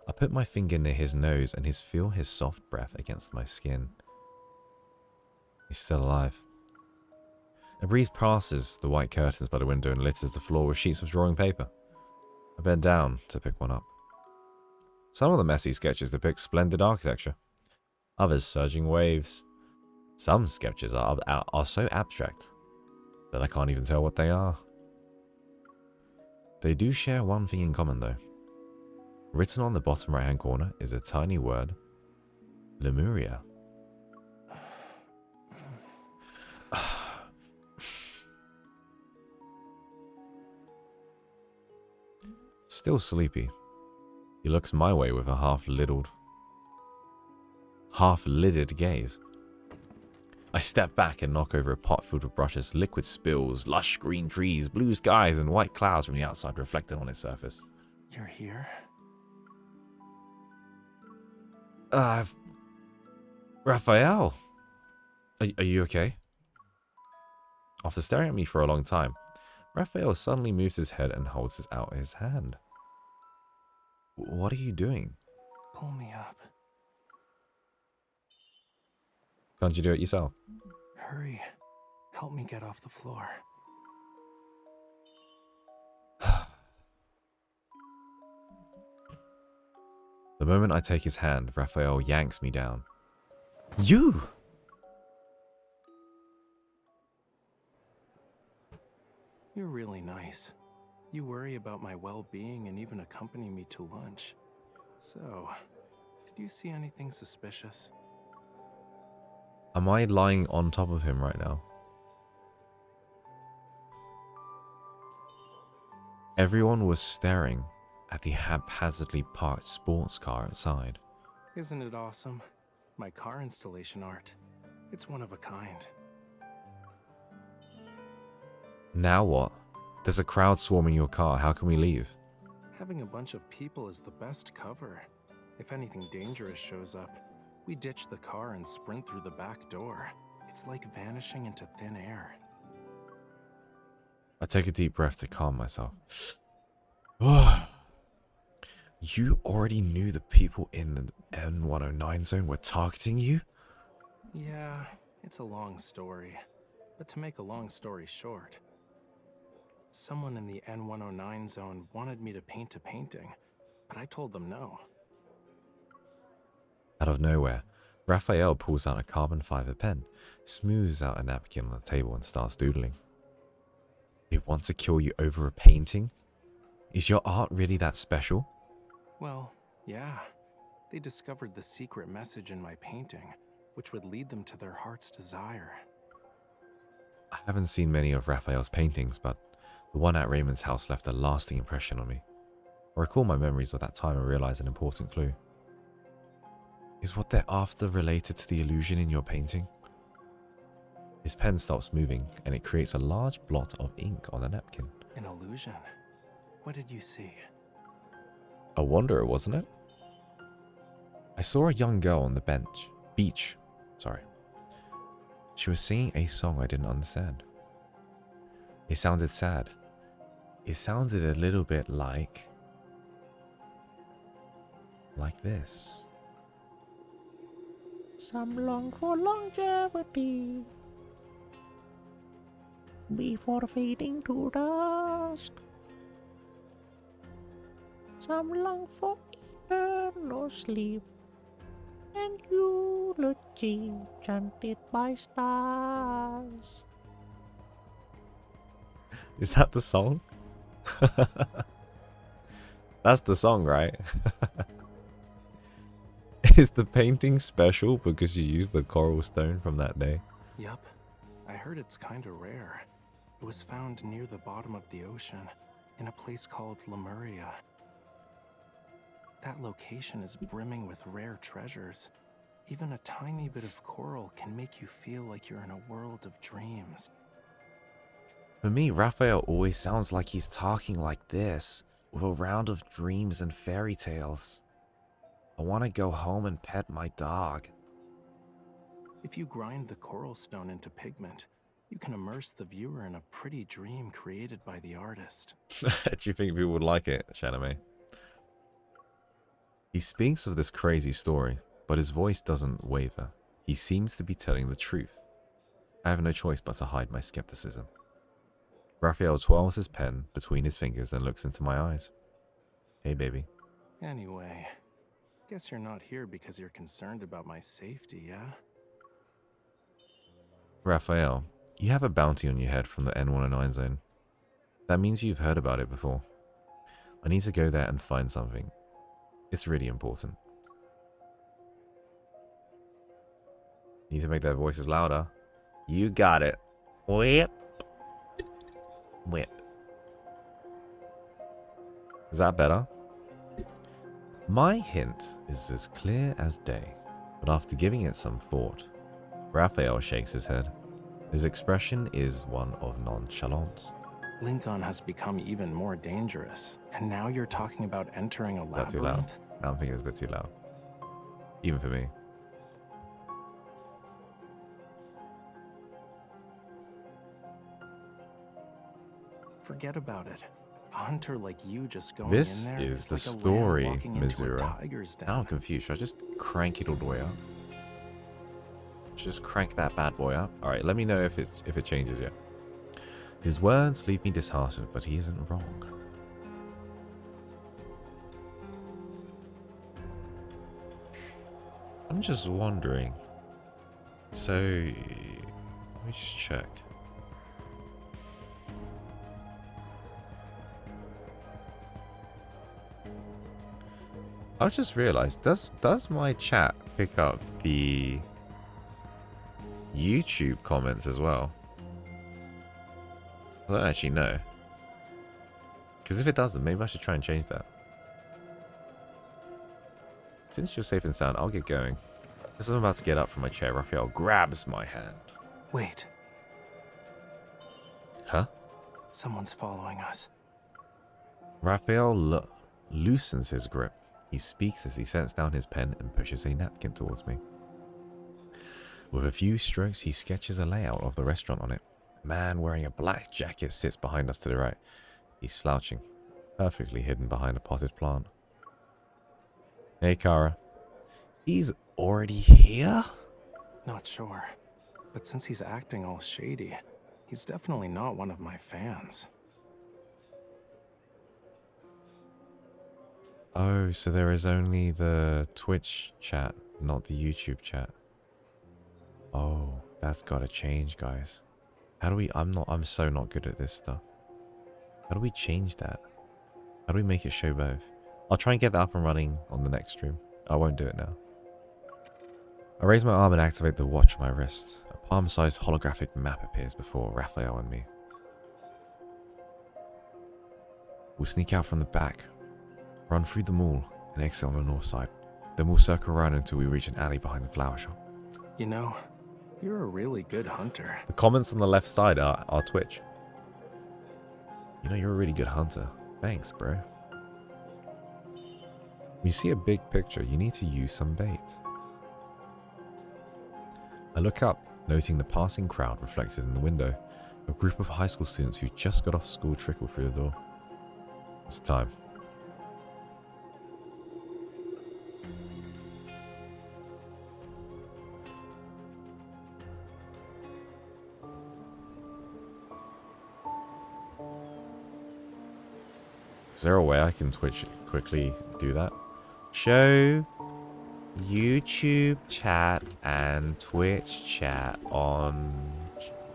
I put my finger near his nose and feel his soft breath against my skin. He's still alive. A breeze passes the white curtains by the window and litters the floor with sheets of drawing paper. I bend down to pick one up. Some of the messy sketches depict splendid architecture, others surging waves. Some sketches are so abstract that I can't even tell what they are. They do share one thing in common though. Written on the bottom right hand corner is a tiny word, Lemuria. Still sleepy. He looks my way with a half-lidded gaze. I step back and knock over a pot filled with brushes, liquid spills, lush green trees, blue skies, and white clouds from the outside reflected on its surface. You're here? Raphael! Are you okay? After staring at me for a long time, Raphael suddenly moves his head and holds out his hand. What are you doing? Pull me up. Can't you do it yourself? Hurry. Help me get off the floor. The moment I take his hand, Raphael yanks me down. You! You're really nice. You worry about my well-being and even accompany me to lunch. So, did you see anything suspicious? Am I lying on top of him right now? Everyone was staring at the haphazardly parked sports car outside. Isn't it awesome? My car installation art. It's one of a kind. Now what? There's a crowd swarming your car. How can we leave? Having a bunch of people is the best cover. If anything dangerous shows up, we ditch the car and sprint through the back door. It's like vanishing into thin air. I take a deep breath to calm myself. You already knew the people in the N109 zone were targeting you? Yeah, it's a long story. But to make a long story short, someone in the N109 zone wanted me to paint a painting, but I told them no. Out of nowhere, Raphael pulls out a carbon fiber pen, smooths out a napkin on the table and starts doodling. They want to kill you over a painting? Is your art really that special? Well, yeah. They discovered the secret message in my painting, which would lead them to their heart's desire. I haven't seen many of Raphael's paintings, but the one at Raymond's house left a lasting impression on me. I recall my memories of that time and realize an important clue. Is what they're after related to the illusion in your painting? His pen stops moving, and it creates a large blot of ink on the napkin. An illusion? What did you see? A wanderer, wasn't it? I saw a young girl on the beach. She was singing a song I didn't understand. It sounded sad. It sounded a little bit like this. Some long for longevity before fading to dust. Some long for eternal sleep and eulogy chanted by stars. Is that the song? That's the song, right? Is the painting special because you used the coral stone from that day? Yup. I heard it's kinda rare. It was found near the bottom of the ocean, in a place called Lemuria. That location is brimming with rare treasures. Even a tiny bit of coral can make you feel like you're in a world of dreams. For me, Raphael always sounds like he's talking like this, with a round of dreams and fairy tales. I want to go home and pet my dog. If you grind the coral stone into pigment, you can immerse the viewer in a pretty dream created by the artist. Do you think people would like it, Shaname? He speaks of this crazy story, but his voice doesn't waver. He seems to be telling the truth. I have no choice but to hide my skepticism. Raphael twirls his pen between his fingers and looks into my eyes. Hey, baby. Anyway, guess you're not here because you're concerned about my safety, yeah? Raphael, you have a bounty on your head from the N109 zone. That means you've heard about it before. I need to go there and find something. It's really important. Need to make their voices louder. You got it. Whip. Whip. Is that better? My hint is as clear as day, but after giving it some thought, Raphael shakes his head. His expression is one of nonchalance. Lincoln has become even more dangerous, and now you're talking about entering a Is that too loud? labyrinth? I'm thinking it's a bit too loud. Even for me. Forget about it. A hunter like you just going This in there is the like a lamb story, walking into a Mizura. tiger's den. Now I'm confused. Should I just crank it all the way up? Just crank that bad boy up. Alright, let me know if it changes yet. His words leave me disheartened, but he isn't wrong. I'm just wondering. So, let me just check. I've just realized, does my chat pick up the YouTube comments as well? I don't actually know. Because if it doesn't, maybe I should try and change that. Since you're safe and sound, I'll get going. As I'm about to get up from my chair, Raphael grabs my hand. Wait, Huh? someone's following us. Raphael loosens his grip. He speaks as he sets down his pen and pushes a napkin towards me. With a few strokes, he sketches a layout of the restaurant on it. A man wearing a black jacket sits behind us to the right. He's slouching, perfectly hidden behind a potted plant. Hey, Kara. He's already here? Not sure. But since he's acting all shady, he's definitely not one of my fans. Oh, so there is only the Twitch chat, not the YouTube chat. Oh, that's gotta change, guys. How do we... I'm so not good at this stuff. How do we change that? How do we make it show both? I'll try and get that up and running on the next stream. I won't do it now. I raise my arm and activate the watch on my wrist. A palm-sized holographic map appears before Raphael and me. We'll sneak out from the back, run through the mall, and exit on the north side. Then we'll circle around until we reach an alley behind the flower shop. You know, you're a really good hunter. The comments on the left side are Twitch. You know, you're a really good hunter. Thanks, bro. When you see a big picture, you need to use some bait. I look up, noting the passing crowd reflected in the window. A group of high school students who just got off school trickle through the door. It's time. Is there a way I can quickly do that? Show YouTube chat and Twitch chat on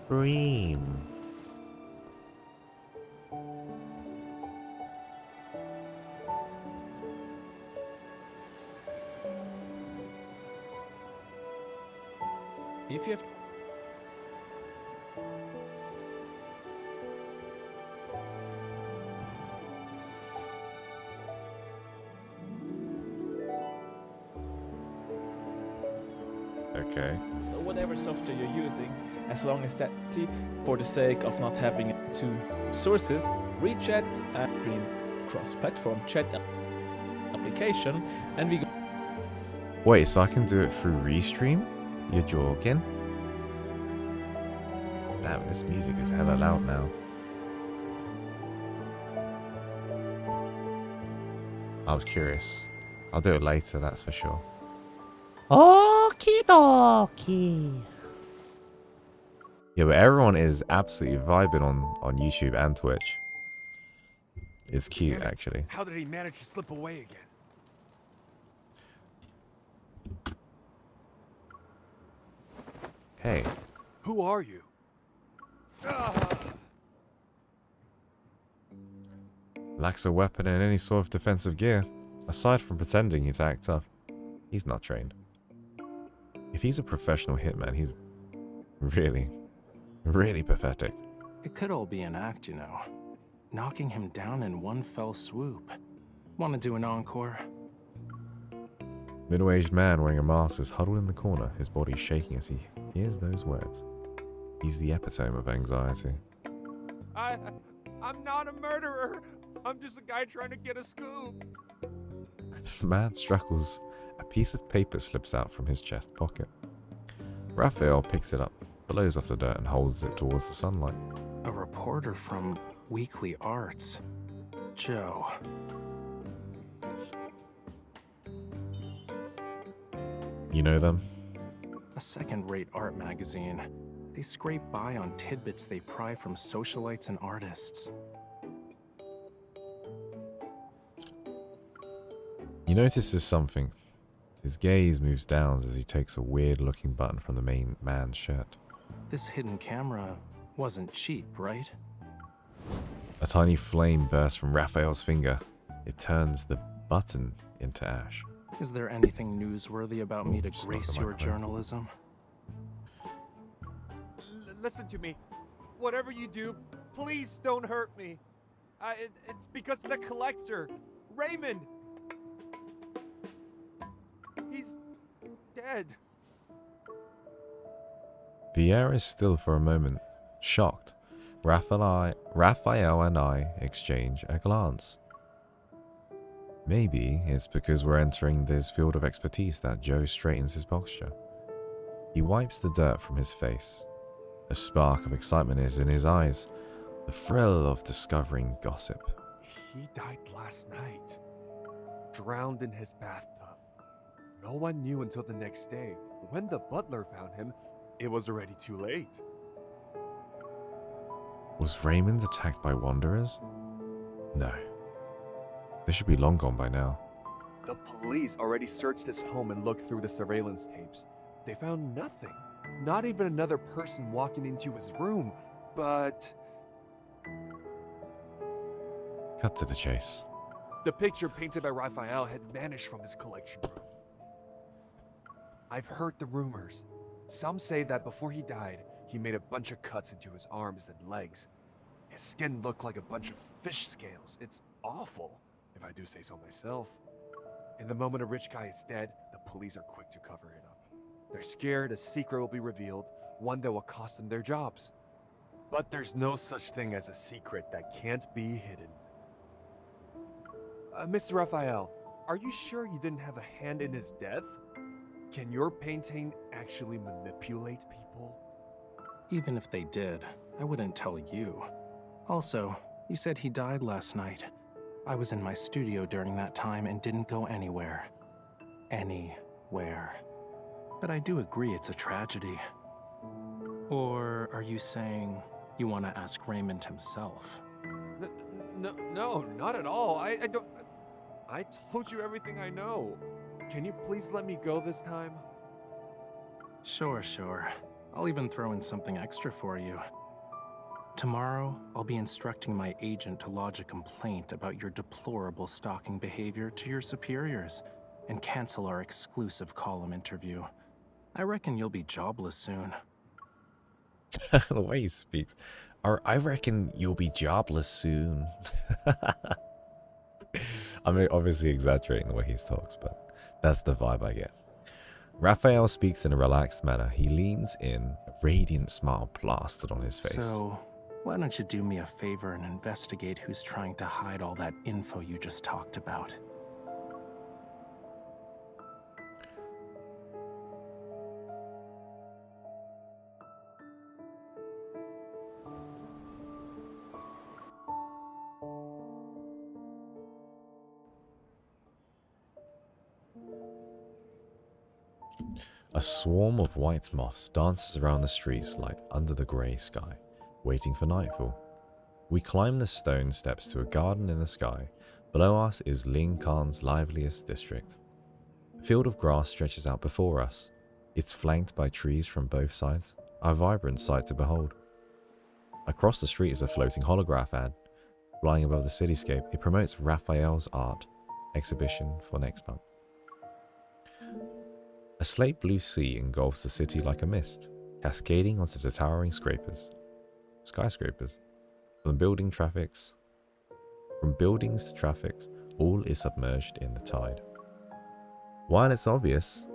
stream. If you have Okay. So whatever software you're using, as long as that, for the sake of not having two sources, WeChat and stream cross-platform chat application, and we go. Wait, so I can do it through Restream? You're joking? Damn, this music is hella loud now. I was curious. I'll do it later, that's for sure. Okie dokie. Yeah, but everyone is absolutely vibing on YouTube and Twitch. It's cute, Damn it. actually. How did he manage to slip away again? Hey, Who are you? Ah! lacks a weapon and any sort of defensive gear. Aside from pretending he's act tough, he's not trained. If he's a professional hitman, he's really, really pathetic. It could all be an act, you know. Knocking him down in one fell swoop. Want to do an encore? Middle-aged man wearing a mask is huddled in the corner, his body shaking as he hears those words. He's the epitome of anxiety. I'm not a murderer. I'm just a guy trying to get a scoop. As the man struggles, a piece of paper slips out from his chest pocket. Raphael picks it up, blows off the dirt and holds it towards the sunlight. A reporter from Weekly Arts. Joe. You know them? A second-rate art magazine. They scrape by on tidbits they pry from socialites and artists. He notices something. His gaze moves down as he takes a weird-looking button from the main man's shirt. This hidden camera wasn't cheap, right? A tiny flame bursts from Raphael's finger. It turns the button into ash. Is there anything newsworthy about me to just grace knocked the your microphone. journalism? Listen to me. Whatever you do, please don't hurt me. It's because of the collector, Raymond. He's dead. The air is still for a moment. Shocked, Raphael and I exchange a glance. Maybe it's because we're entering this field of expertise that Joe straightens his posture. He wipes the dirt from his face. A spark of excitement is in his eyes, the thrill of discovering gossip. He died last night, drowned in his bathtub. No one knew until the next day. When the butler found him, it was already too late. Was Raymond attacked by wanderers? No. They should be long gone by now. The police already searched his home and looked through the surveillance tapes. They found nothing. Not even another person walking into his room, but... Cut to the chase. The picture painted by Raphael had vanished from his collection room. I've heard the rumors. Some say that before he died, he made a bunch of cuts into his arms and legs. His skin looked like a bunch of fish scales. It's awful, if I do say so myself. In the moment a rich guy is dead, the police are quick to cover it up. They're scared a secret will be revealed, one that will cost them their jobs. But there's no such thing as a secret that can't be hidden. Mr. Raphael, are you sure you didn't have a hand in his death? Can your painting actually manipulate people? Even if they did, I wouldn't tell you. Also, you said he died last night. I was in my studio during that time and didn't go anywhere. Anywhere. But I do agree it's a tragedy. Or are you saying you want to ask Raymond himself? No, not at all. I don't... I told you everything I know. Can you please let me go this time? Sure. I'll even throw in something extra for you. Tomorrow, I'll be instructing my agent to lodge a complaint about your deplorable stalking behavior to your superiors and cancel our exclusive column interview. I reckon you'll be jobless soon. The way he speaks. I reckon you'll be jobless soon. I mean, obviously exaggerating the way he talks, but that's the vibe I get. Raphael speaks in a relaxed manner. He leans in, a radiant smile plastered on his face. So, why don't you do me a favor and investigate who's trying to hide all that info you just talked about? A swarm of white moths dances around the streets like under the grey sky, waiting for nightfall. We climb the stone steps to a garden in the sky. Below us is Ling Khan's liveliest district. A field of grass stretches out before us. It's flanked by trees from both sides, a vibrant sight to behold. Across the street is a floating holograph ad. Flying above the cityscape, it promotes Raphael's art exhibition for next month. A slate blue sea engulfs the city like a mist, cascading onto the towering skyscrapers. From buildings to traffics, all is submerged in the tide. While it's obvious...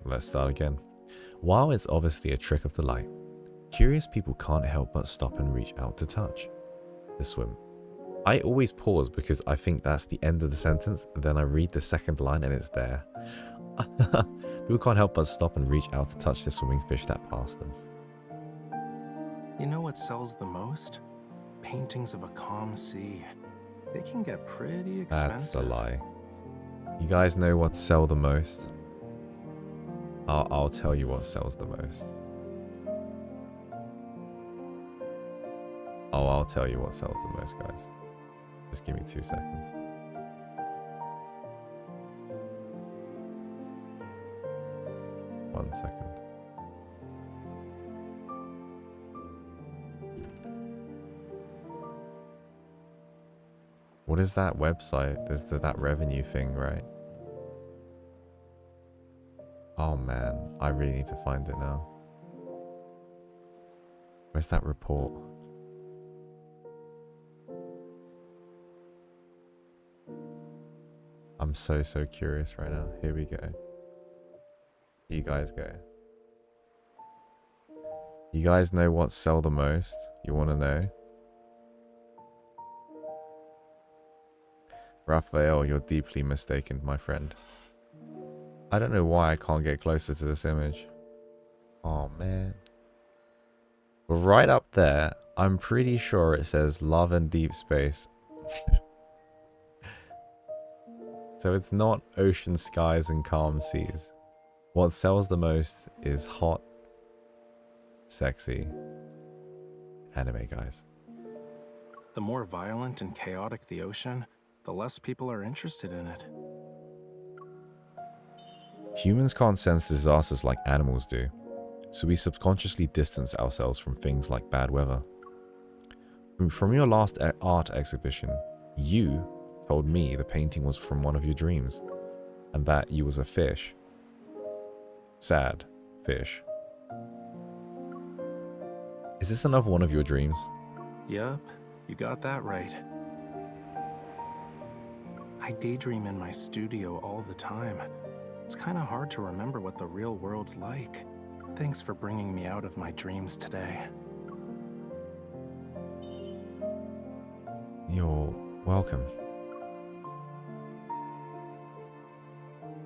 Let's start again. While it's obviously a trick of the light, curious people can't help but stop and reach out to touch the swim. I always pause because I think that's the end of the sentence, then I read the second line and it's there. People can't help but stop and reach out to touch the swimming fish that pass them. You know what sells the most? Paintings of a calm sea. They can get pretty expensive. That's a lie. You guys know what sell the most? I'll tell you what sells the most. Oh, I'll tell you what sells the most, guys. Just give me 2 seconds. One second. What is that website? There's that revenue thing, right? Oh man, I really need to find it now. Where's that report? I'm so curious right now. Here we go. You guys go. You guys know what sell the most? You want to know? Raphael, you're deeply mistaken, my friend. I don't know why I can't get closer to this image. Oh man. But right up there, I'm pretty sure it says love and deep space. So it's not ocean skies and calm seas. What sells the most is hot, sexy anime, guys. The more violent and chaotic the ocean, the less people are interested in it. Humans can't sense disasters like animals do, so we subconsciously distance ourselves from things like bad weather. From your last art exhibition, you told me the painting was from one of your dreams, and that you was a fish. Sad fish. Is this another one of your dreams? Yup, you got that right. I daydream in my studio all the time. It's kind of hard to remember what the real world's like. Thanks for bringing me out of my dreams today. You're welcome.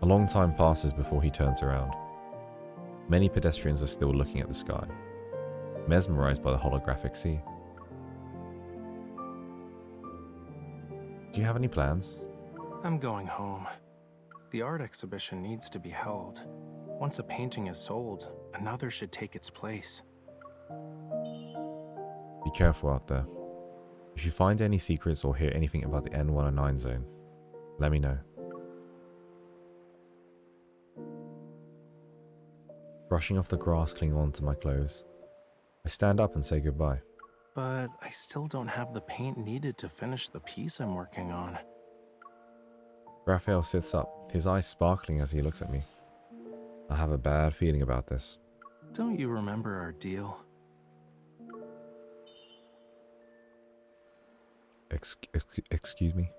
A long time passes before he turns around. Many pedestrians are still looking at the sky, mesmerized by the holographic sea. Do you have any plans? I'm going home. The art exhibition needs to be held. Once a painting is sold, another should take its place. Be careful out there. If you find any secrets or hear anything about the N109 zone, let me know. Brushing off the grass clinging onto my clothes, I stand up and say goodbye. But I still don't have the paint needed to finish the piece I'm working on. Raphael sits up, his eyes sparkling as he looks at me. I have a bad feeling about this. Don't you remember our deal? Excuse me?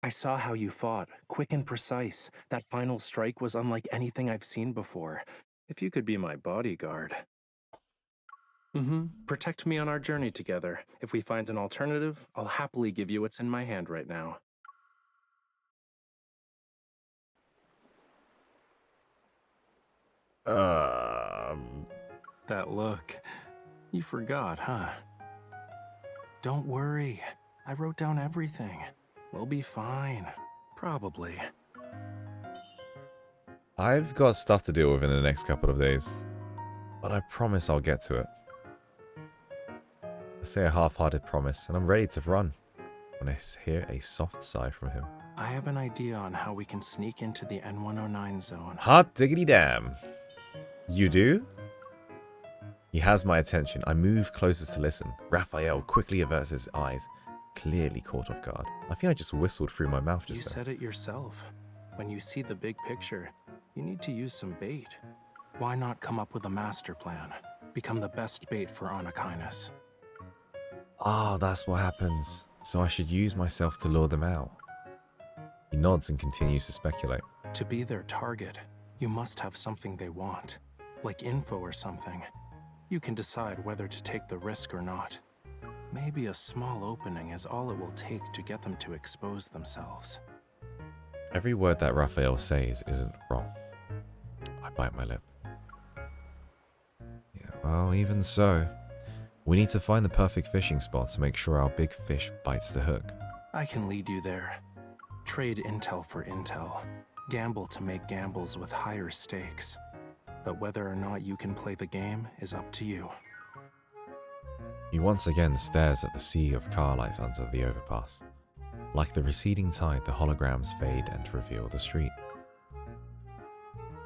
I saw how you fought, quick and precise. That final strike was unlike anything I've seen before. If you could be my bodyguard. Protect me on our journey together. If we find an alternative, I'll happily give you what's in my hand right now. That look. You forgot, huh? Don't worry. I wrote down everything. We'll be fine. Probably. I've got stuff to deal with in the next couple of days, but I promise I'll get to it. I say a half-hearted promise, and I'm ready to run when I hear a soft sigh from him. I have an idea on how we can sneak into the N109 zone. Hot diggity damn. You do? He has my attention. I move closer to listen. Raphael quickly averts his eyes, clearly caught off guard. I think I just whistled through my mouth just You then. said it yourself. When you see the big picture, you need to use some bait. Why not come up with a master plan? Become the best bait for Anakainis. Ah, that's what happens. So I should use myself to lure them out. He nods and continues to speculate. To be their target, you must have something they want, like info or something. You can decide whether to take the risk or not. Maybe a small opening is all it will take to get them to expose themselves. Every word that Raphael says isn't wrong. I bite my lip. Yeah, well, even so, we need to find the perfect fishing spot to make sure our big fish bites the hook. I can lead you there. Trade intel for intel. Gamble to make gambles with higher stakes. But whether or not you can play the game is up to you. He once again stares at the sea of car lights under the overpass. Like the receding tide, the holograms fade and reveal the street.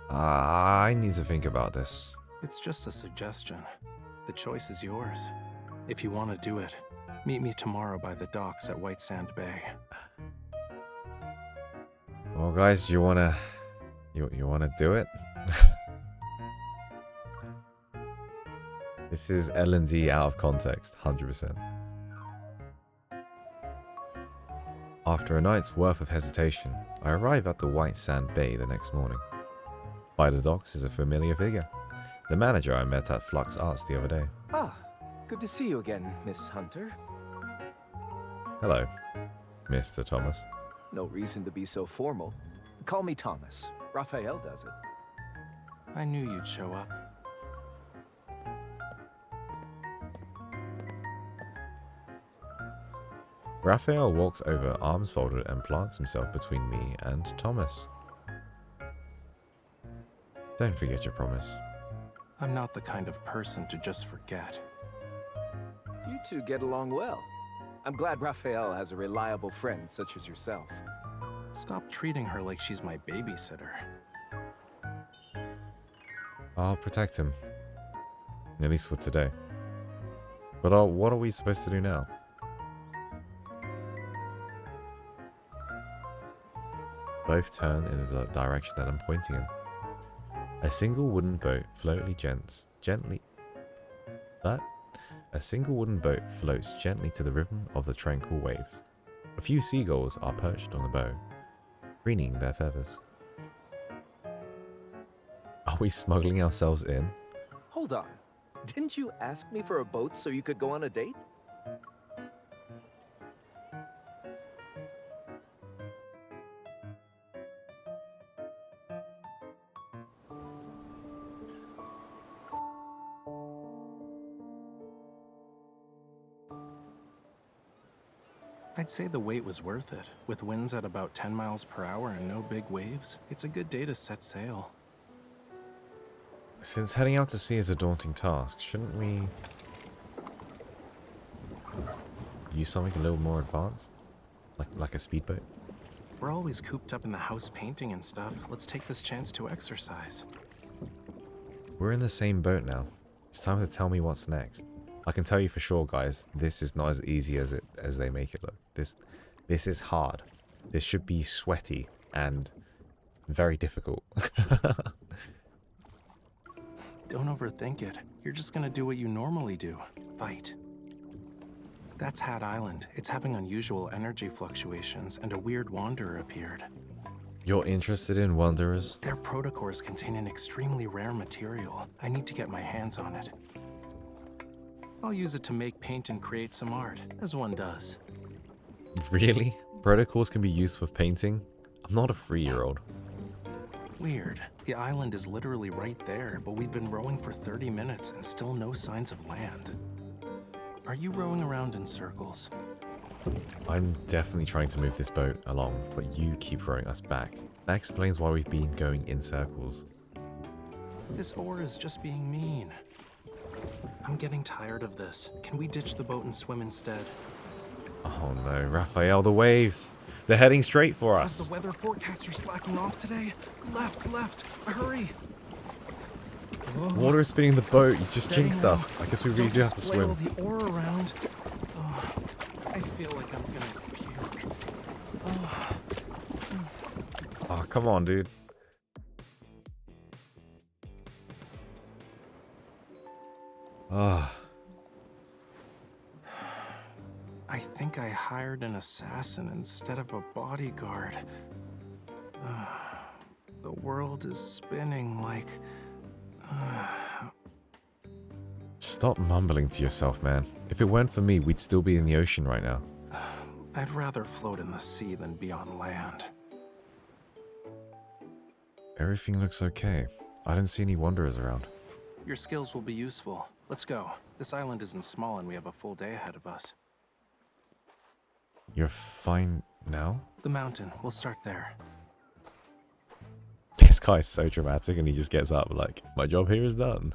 I need to think about this. It's just a suggestion. The choice is yours. If you want to do it, meet me tomorrow by the docks at White Sand Bay. Well, guys, you wanna do it? This is L&D out of context, 100%. After a night's worth of hesitation, I arrive at the White Sand Bay the next morning. By the docks is a familiar figure, the manager I met at Flux Arts the other day. Ah, good to see you again, Miss Hunter. Hello, Mr. Thomas. No reason to be so formal. Call me Thomas. Raphael does it. I knew you'd show up. Raphael walks over, arms folded, and plants himself between me and Thomas. Don't forget your promise. I'm not the kind of person to just forget. You two get along well. I'm glad Raphael has a reliable friend such as yourself. Stop treating her like she's my babysitter. I'll protect him. At least for today. But what are we supposed to do now? Both turn in the direction that I'm pointing in. A single wooden boat floats gently to the rhythm of the tranquil waves. A few seagulls are perched on the bow, preening their feathers. Are we smuggling ourselves in? Hold on. Didn't you ask me for a boat so you could go on a date? I'd say the wait was worth it. With winds at about 10 miles per hour and no big waves, it's a good day to set sail. Since heading out to sea is a daunting task, shouldn't we use something a little more advanced? Like a speedboat? We're always cooped up in the house painting and stuff. Let's take this chance to exercise. We're in the same boat now. It's time to tell me what's next. I can tell you for sure, guys, this is not as easy as they make it look. This is hard. This should be sweaty and very difficult. Don't overthink it. You're just gonna do what you normally do. Fight. That's Hat Island. It's having unusual energy fluctuations, and a weird wanderer appeared. You're interested in wanderers? Their protocores contain an extremely rare material. I need to get my hands on it. I'll use it to make paint and create some art, as one does. Really? Protocols can be used for painting? I'm not a 3-year-old. Weird. The island is literally right there, but we've been rowing for 30 minutes and still no signs of land. Are you rowing around in circles? I'm definitely trying to move this boat along, but you keep rowing us back. That explains why we've been going in circles. This oar is just being mean. I'm getting tired of this. Can we ditch the boat and swim instead? Oh no, Raphael, the waves! They're heading straight for us! Is the weather forecaster slacking off today? Left, hurry! Water is filling the boat, you just Steady jinxed now. us. I guess we really Don't do have to flail swim. the oar around. Oh, I feel like I'm gonna puke. Oh. Oh, come on, dude. hired an assassin instead of a bodyguard. The world is spinning like... Stop mumbling to yourself, man. If it weren't for me, we'd still be in the ocean right now. I'd rather float in the sea than be on land. Everything looks okay. I don't see any wanderers around. Your skills will be useful. Let's go. This island isn't small and we have a full day ahead of us. You're fine now? The mountain. We'll start there. This guy's so dramatic and he just gets up like, my job here is done.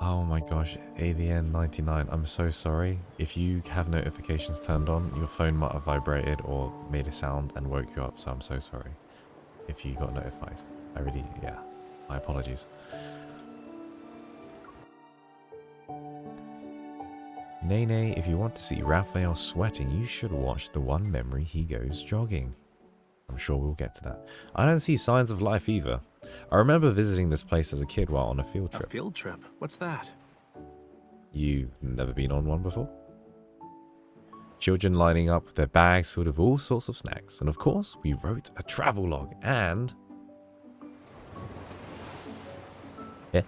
Oh my gosh, AVN99, I'm so sorry. If you have notifications turned on, your phone might have vibrated or made a sound and woke you up, so I'm so sorry. If you got notified. Yeah, my apologies. Nay, if you want to see Raphael sweating, you should watch the one memory he goes jogging. I'm sure we'll get to that. I don't see signs of life either. I remember visiting this place as a kid while on a field trip. A field trip? What's that? You've never been on one before? Children lining up their bags filled with all sorts of snacks. And of course, we wrote a travel log and... Yeah.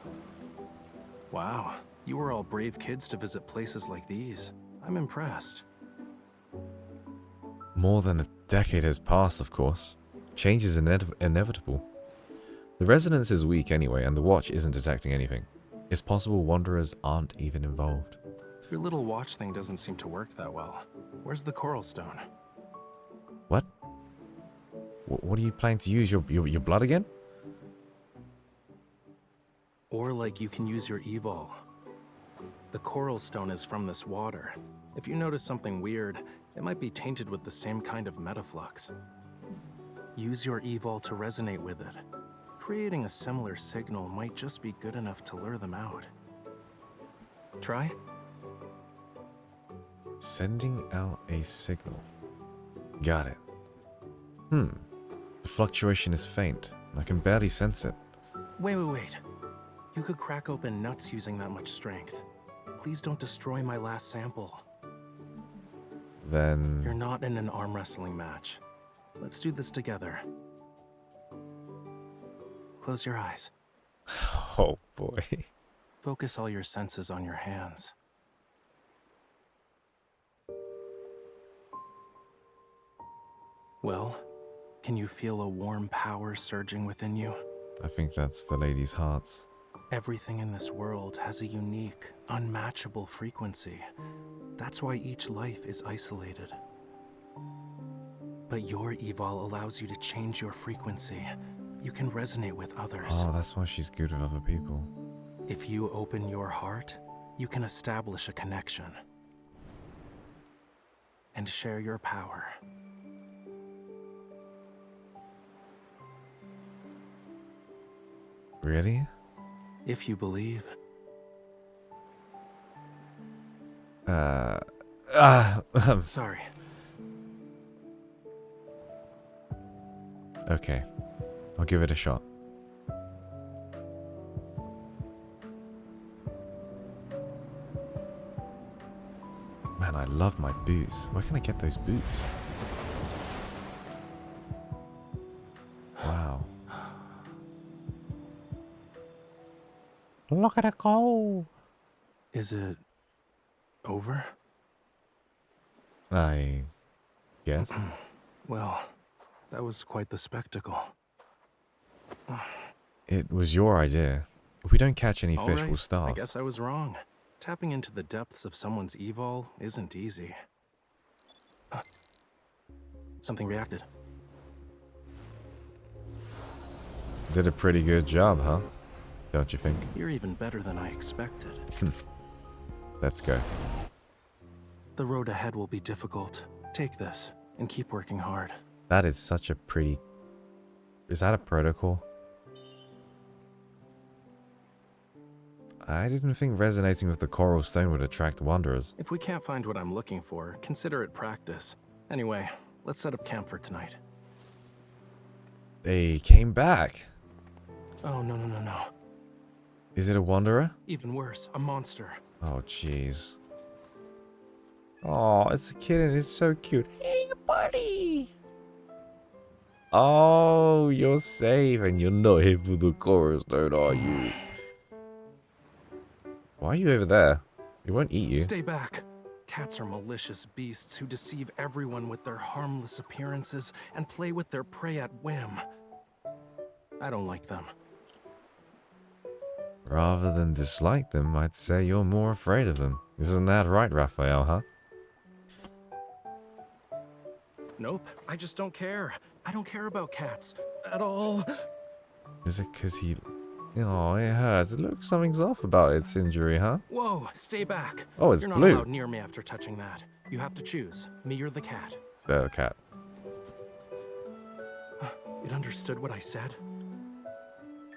Wow, you were all brave kids to visit places like these. I'm impressed. More than a decade has passed, of course. Change is inevitable. The resonance is weak anyway, and the watch isn't detecting anything. It's possible wanderers aren't even involved. Your little watch thing doesn't seem to work that well. Where's the coral stone? What? What are you planning to use? Your blood again? Or like you can use your evol. The coral stone is from this water. If you notice something weird, it might be tainted with the same kind of metaflux. Use your evol to resonate with it. Creating a similar signal might just be good enough to lure them out. Try? Sending out a signal. Got it. The fluctuation is faint. I can barely sense it. Wait. You could crack open nuts using that much strength. Please don't destroy my last sample. Then... You're not in an arm wrestling match. Let's do this together. Close your eyes. Oh boy. Focus all your senses on your hands. Well, can you feel a warm power surging within you? I think that's the lady's hearts. Everything in this world has a unique, unmatchable frequency. That's why each life is isolated. But your evol allows you to change your frequency. You can resonate with others. Oh, that's why she's good with other people. If you open your heart, you can establish a connection. And share your power. Really? If you believe. Sorry. Okay. I'll give it a shot. Man, I love my boots. Where can I get those boots? Wow. Look at it go. Is it over? I guess. Well, that was quite the spectacle. It was your idea. If we don't catch any fish, Alright, we'll starve. I guess I was wrong. Tapping into the depths of someone's evol isn't easy. Something reacted. Did a pretty good job, huh? Don't you think? You're even better than I expected. Let's go. The road ahead will be difficult. Take this, and keep working hard. That is such a pretty... Is that a protocol? I didn't think resonating with the coral stone would attract wanderers. If we can't find what I'm looking for, consider it practice. Anyway, let's set up camp for tonight. They came back. Oh, no. Is it a wanderer? Even worse, a monster. Oh, jeez. Oh, it's a kitten. It's so cute. Hey, buddy. Oh, you're safe and you're not here for the chorus, don't are you? Why are you over there? He won't eat you. Stay back. Cats are malicious beasts who deceive everyone with their harmless appearances and play with their prey at whim. I don't like them. Rather than dislike them, I'd say you're more afraid of them. Isn't that right, Raphael, huh? Nope, I just don't care. I don't care about cats. At all. Is it because he... Oh, it hurts. It looks something's off about its injury, huh? Whoa, stay back. Oh, it's You're not blue. allowed near me after touching that. You have to choose, me or the cat. The cat. It understood what I said?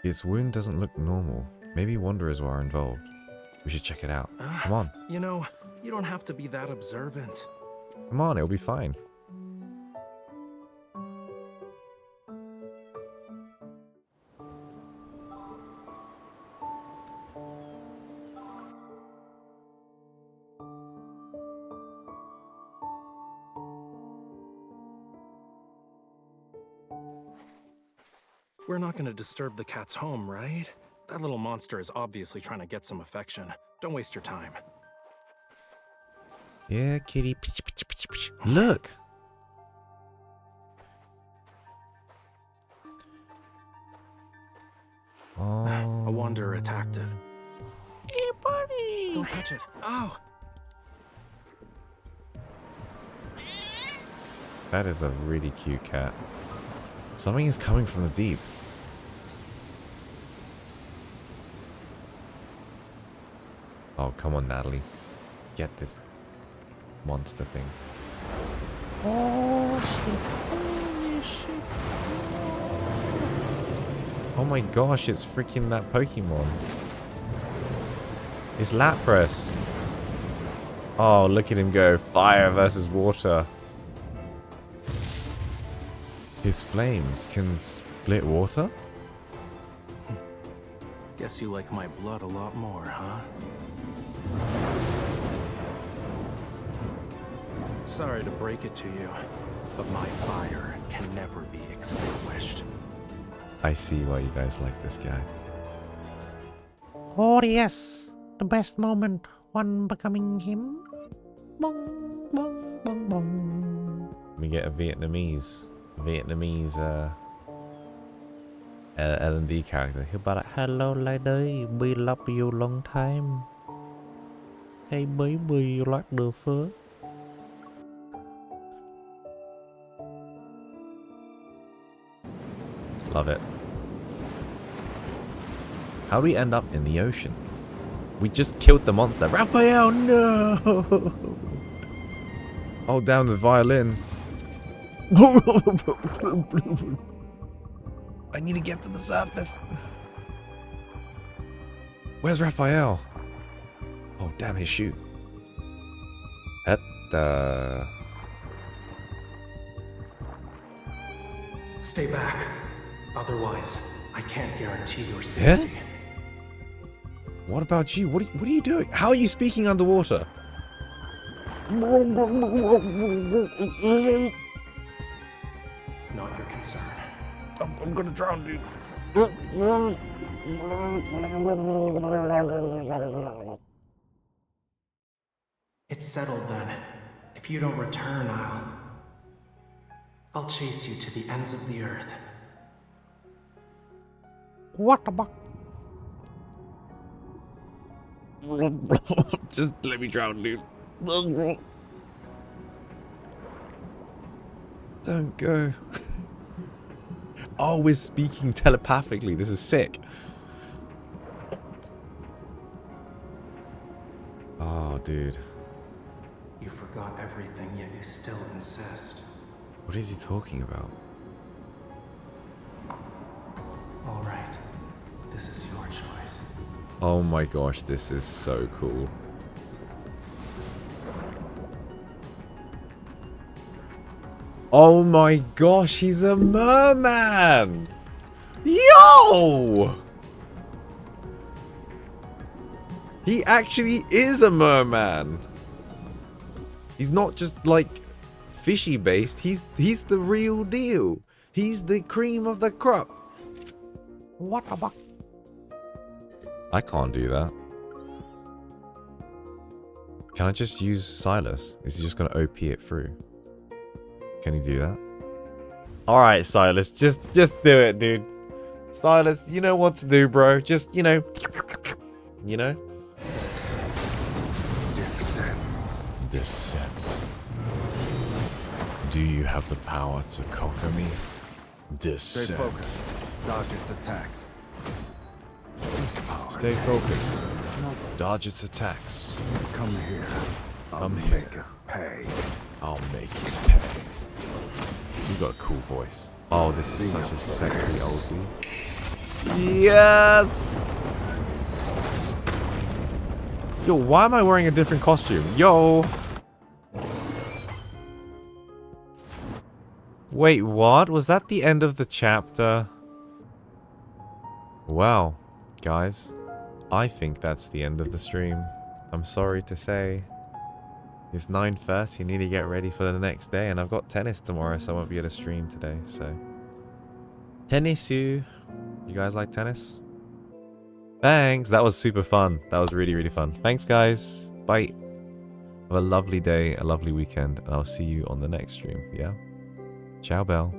Its wound doesn't look normal. Maybe wanderers were involved. We should check it out. Come on. You know, you don't have to be that observant. Come on, it'll be fine. We're not going to disturb the cat's home, right? That little monster is obviously trying to get some affection. Don't waste your time. Yeah, kitty. Look! Oh. A wanderer attacked it. Hey, buddy! Don't touch it. Ow! That is a really cute cat. Something is coming from the deep. Oh, come on, Natalie. Get this monster thing. Oh, shit. Holy shit. Oh my gosh, it's freaking that Pokemon. It's Lapras. Oh, look at him go. Fire versus water. His flames can split water? Guess you like my blood a lot more, huh? Sorry to break it to you, but my fire can never be extinguished. I see why you guys like this guy. Oh, yes. The best moment. One becoming him. Bong, bong, bong, bong. We get a Vietnamese L&D character. He'll be like, hello lady, we love you long time. Hey baby, you like the fur? Love it. How do we end up in the ocean? We just killed the monster. Raphael, no! Hold down the violin. I need to get to the surface. Where's Raphael? Oh, damn, his shoe. At the... Stay back. Otherwise, I can't guarantee your safety. Yeah? What about you? What are you doing? How are you speaking underwater? Not your concern. I'm gonna drown, dude. It's settled then. If you don't return, I'll chase you to the ends of the earth. What the fuck? Just let me drown, dude. Don't go. Oh, we're speaking telepathically. This is sick. Oh, dude. You forgot everything, yet you still insist. What is he talking about? All right. This is your choice. Oh my gosh, this is so cool. Oh my gosh, he's a merman! Yo! He actually is a merman. He's not just like fishy based. He's the real deal. He's the cream of the crop. What about? I can't do that. Can I just use Silas? Is he just gonna OP it through? Can he do that? Alright, Silas, just do it, dude. Silas, you know what to do, bro. Just, you know. Descent. Do you have the power to conquer me? Descent. Stay focused. Dodge its attacks. Stay focused. Dodge its attacks. Come here. Come Make here. it pay. I'll make you pay. You got a cool voice. Oh, this is such a sexy ulti. Yes! Yo, why am I wearing a different costume? Yo! Wait, what? Was that the end of the chapter? Well, guys, I think that's the end of the stream. I'm sorry to say. It's 9:30, I need to get ready for the next day, and I've got tennis tomorrow, so I won't be able to stream today, so... Tennisu! You guys like tennis? Thanks! That was super fun. That was really, really fun. Thanks, guys. Bye. Have a lovely day, a lovely weekend, and I'll see you on the next stream, yeah? Ciao, Belle.